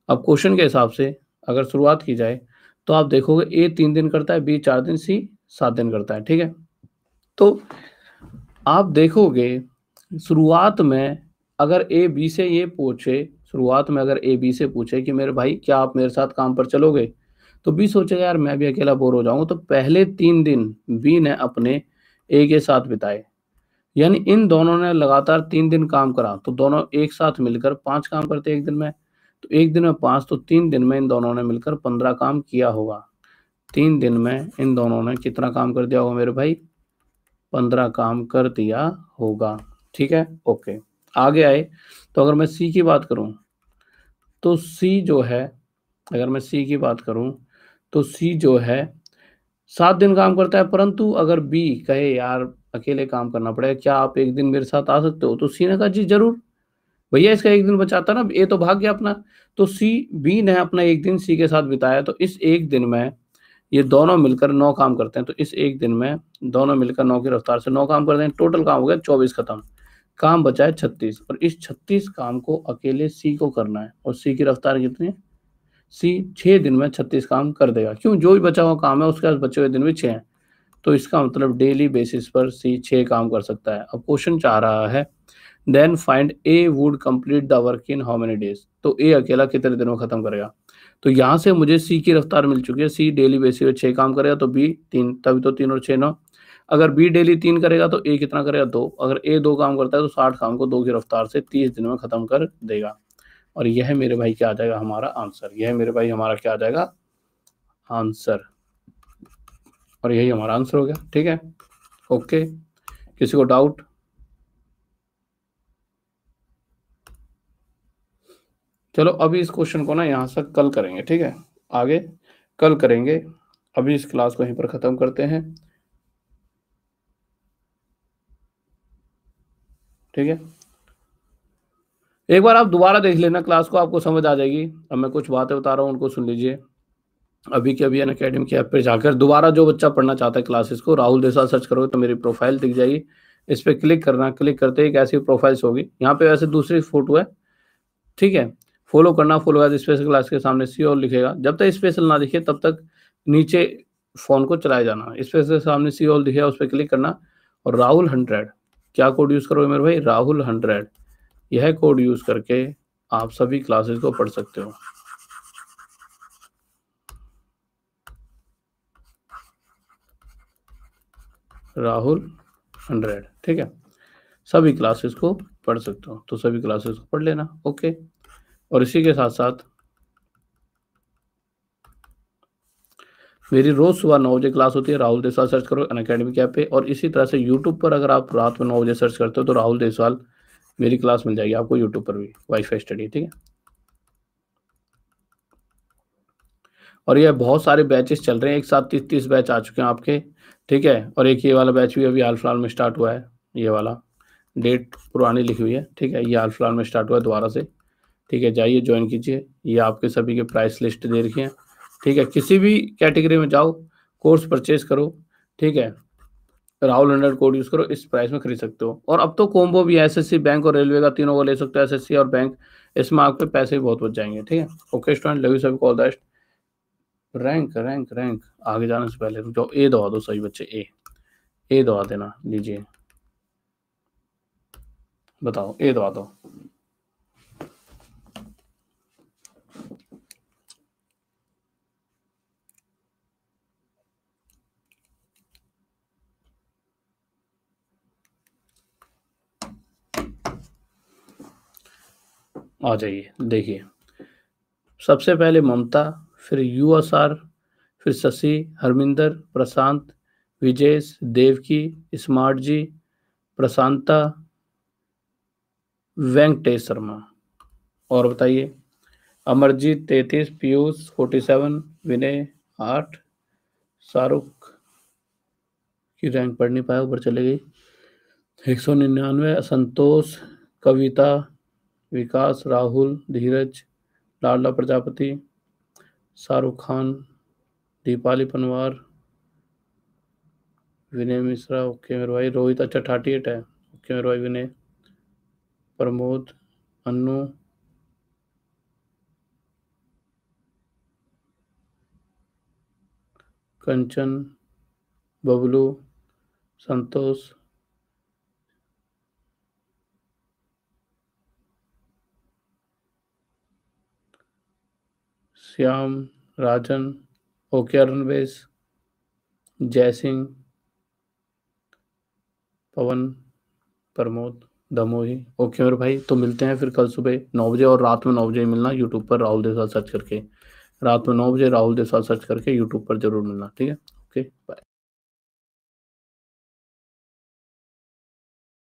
अब क्वेश्चन के हिसाब से अगर शुरुआत की जाए तो आप देखोगे ए 3 दिन करता है, बी 4 दिन, सी 7 दिन करता है। ठीक है, तो आप देखोगे शुरुआत में अगर ए बी से ये पूछे, शुरुआत में अगर ए बी से पूछे कि मेरे भाई क्या आप मेरे साथ काम पर चलोगे, तो बी सोचेगा यार मैं भी अकेला बोर हो जाऊंगा। तो पहले 3 दिन बी ने अपने ए के साथ बिताए, यानी इन दोनों ने लगातार 3 दिन काम करा, तो दोनों एक साथ मिलकर 5 काम करते एक दिन में। तो एक दिन में 5, तो 3 दिन में इन दोनों ने मिलकर 15 काम किया होगा। 3 दिन में इन दोनों ने कितना काम कर दिया होगा मेरे भाई, 15 काम कर दिया होगा। ठीक है, ओके। आगे आए तो अगर मैं सी की बात करूं तो सी जो है, अगर मैं सी की बात करूं तो सी जो है 7 दिन काम करता है। परंतु अगर बी कहे यार अकेले काम करना पड़ेगा, क्या आप एक दिन मेरे साथ आ सकते हो, तो सी ने कहा जी जरूर। भैया इसका एक दिन बचाता ना, ए तो भाग गया अपना। तो सी बी ने अपना एक दिन सी के साथ बिताया, तो इस एक दिन में ये दोनों मिलकर 9 काम करते हैं। तो इस एक दिन में दोनों मिलकर 9 की रफ्तार से 9 काम करते हैं। टोटल काम हो गया 24 खत्म, काम बचा है 36। और इस 36 काम को अकेले सी को करना है, और सी की रफ्तार कितनी है, सी 6 दिन में 36 काम कर देगा। क्यों, जो भी बचा हुआ काम है उसके पास बचे हुए दिन भी 6 हैं, तो इसका मतलब डेली बेसिस पर सी 6 काम कर सकता है। अब क्वेश्चन चाह रहा है then find A would complete the work in how many days, तो ए अकेला कितने दिन में खत्म करेगा। तो यहाँ से मुझे सी की रफ्तार मिल चुकी है, सी डेली बेसिस पे 6 काम करेगा, तो बी 3, तभी तो 3 और 6 9। अगर बी डेली 3 करेगा तो ए कितना करेगा 2। अगर ए 2 काम करता है तो 60 काम को 2 की रफ्तार से 30 दिन में खत्म कर देगा। और यह मेरे भाई क्या आ जाएगा हमारा आंसर, यह मेरे भाई हमारा क्या आ जाएगा आंसर, और यही हमारा आंसर हो गया। ठीक है, ओके। किसी को डाउट? चलो अभी इस क्वेश्चन को ना यहाँ से कल करेंगे। ठीक है, आगे कल करेंगे। अभी इस क्लास को यहीं पर ख़त्म करते हैं। ठीक है, एक बार आप दोबारा देख लेना क्लास को, आपको समझ आ जाएगी। अब मैं कुछ बातें बता रहा हूँ, उनको सुन लीजिए। अभी के अभी अनअकैडमी के ऐप पे जाकर दोबारा जो बच्चा पढ़ना चाहता है क्लासेस को, राहुल देसाई सर्च करोगे तो मेरी प्रोफाइल दिख जाएगी। इस पे क्लिक करना, क्लिक करते ही एक ऐसी प्रोफाइल्स होगी। यहाँ पे वैसे दूसरी फोटो है, ठीक है। फॉलो करना, फॉलो करना, स्पेशल क्लास के सामने सी ऑल लिखेगा। जब तक स्पेशल ना दिखे तब तक नीचे फोन को चलाए जाना। स्पेशल के सामने सी ऑल दिखेगा, उस पर क्लिक करना और राहुल 100, क्या कोड यूज करोगे मेरे भाई? राहुल 100, यह कोड यूज करके आप सभी क्लासेस को पढ़ सकते हो। राहुल 100, ठीक है, सभी क्लासेस को पढ़ सकते हो, तो सभी क्लासेस को पढ़ लेना। ओके, और इसी के साथ साथ मेरी रोज सुबह 9 बजे क्लास होती है, राहुल देसवाल सर्च करो अनअकैडमी के ऐप पे। और इसी तरह से यूट्यूब पर अगर आप रात में 9 बजे सर्च करते हो तो राहुल देसवाल मेरी क्लास मिल जाएगी आपको यूट्यूब पर भी, वाईफाई स्टडी, ठीक है। और ये बहुत सारे बैचेस चल रहे हैं, एक साथ 30 बैच आ चुके हैं आपके, ठीक है। और एक ये वाला बैच भी अभी हाल फिलहाल में स्टार्ट हुआ है, ये वाला डेट पुरानी लिखी हुई है, ठीक है, ये हाल फिलहाल में स्टार्ट हुआ है दोबारा से, ठीक है। जाइए ज्वाइन कीजिए, ये आपके सभी के प्राइस लिस्ट दे रखी है, ठीक है। किसी भी कैटेगरी में जाओ, कोर्स परचेज करो, ठीक है, राहुल 100 कोड यूज करो, इस प्राइस में खरीद सकते हो। और अब तो कॉम्बो भी है, एसएससी, बैंक और रेलवे का, तीनों को ले सकते हो, एसएससी और बैंक, इसमें आपके पैसे भी बहुत बच जाएंगे, ठीक है। ओके स्टूडेंट, लव यू सभी, all the best. Rank rank rank आगे जाने से पहले रुक जाओ, ए दबा दो सभी बच्चे, ए दबा देना, लीजिए बताओ, ए दबा दो। आ जाइए, देखिए, सबसे पहले ममता, फिर यूएसआर, फिर शशि, हरमिंदर, प्रशांत, विजेश, देवकी, स्मार्ट जी, प्रशांता, वेंकटेश शर्मा। और बताइए, अमरजीत 33, पीयूष 47, विनय 8, शाहरुख की रैंक पढ़ नहीं पाया, ऊपर चले गई, 199, संतोष, कविता, विकास, राहुल, धीरज, लाडला प्रजापति, शाहरुख खान, दीपाली पनवार, विनय मिश्रा, ओके मेरे भाई, रोहित, अच्छा 38 है, ओके मेरे भाई विनय, प्रमोद, अन्नू, कंचन, बबलू, संतोष, श्याम, राजन, ओके अरुणवेश, जय सिंह, पवन, प्रमोद, दमोही, ओके मेरे भाई। तो मिलते हैं फिर कल सुबह 9 बजे, और रात में 9 बजे मिलना यूट्यूब पर राहुल देसाई सर्च करके, रात में 9 बजे राहुल देसाई सर्च करके यूट्यूब पर जरूर मिलना, ठीक है। Okay bye.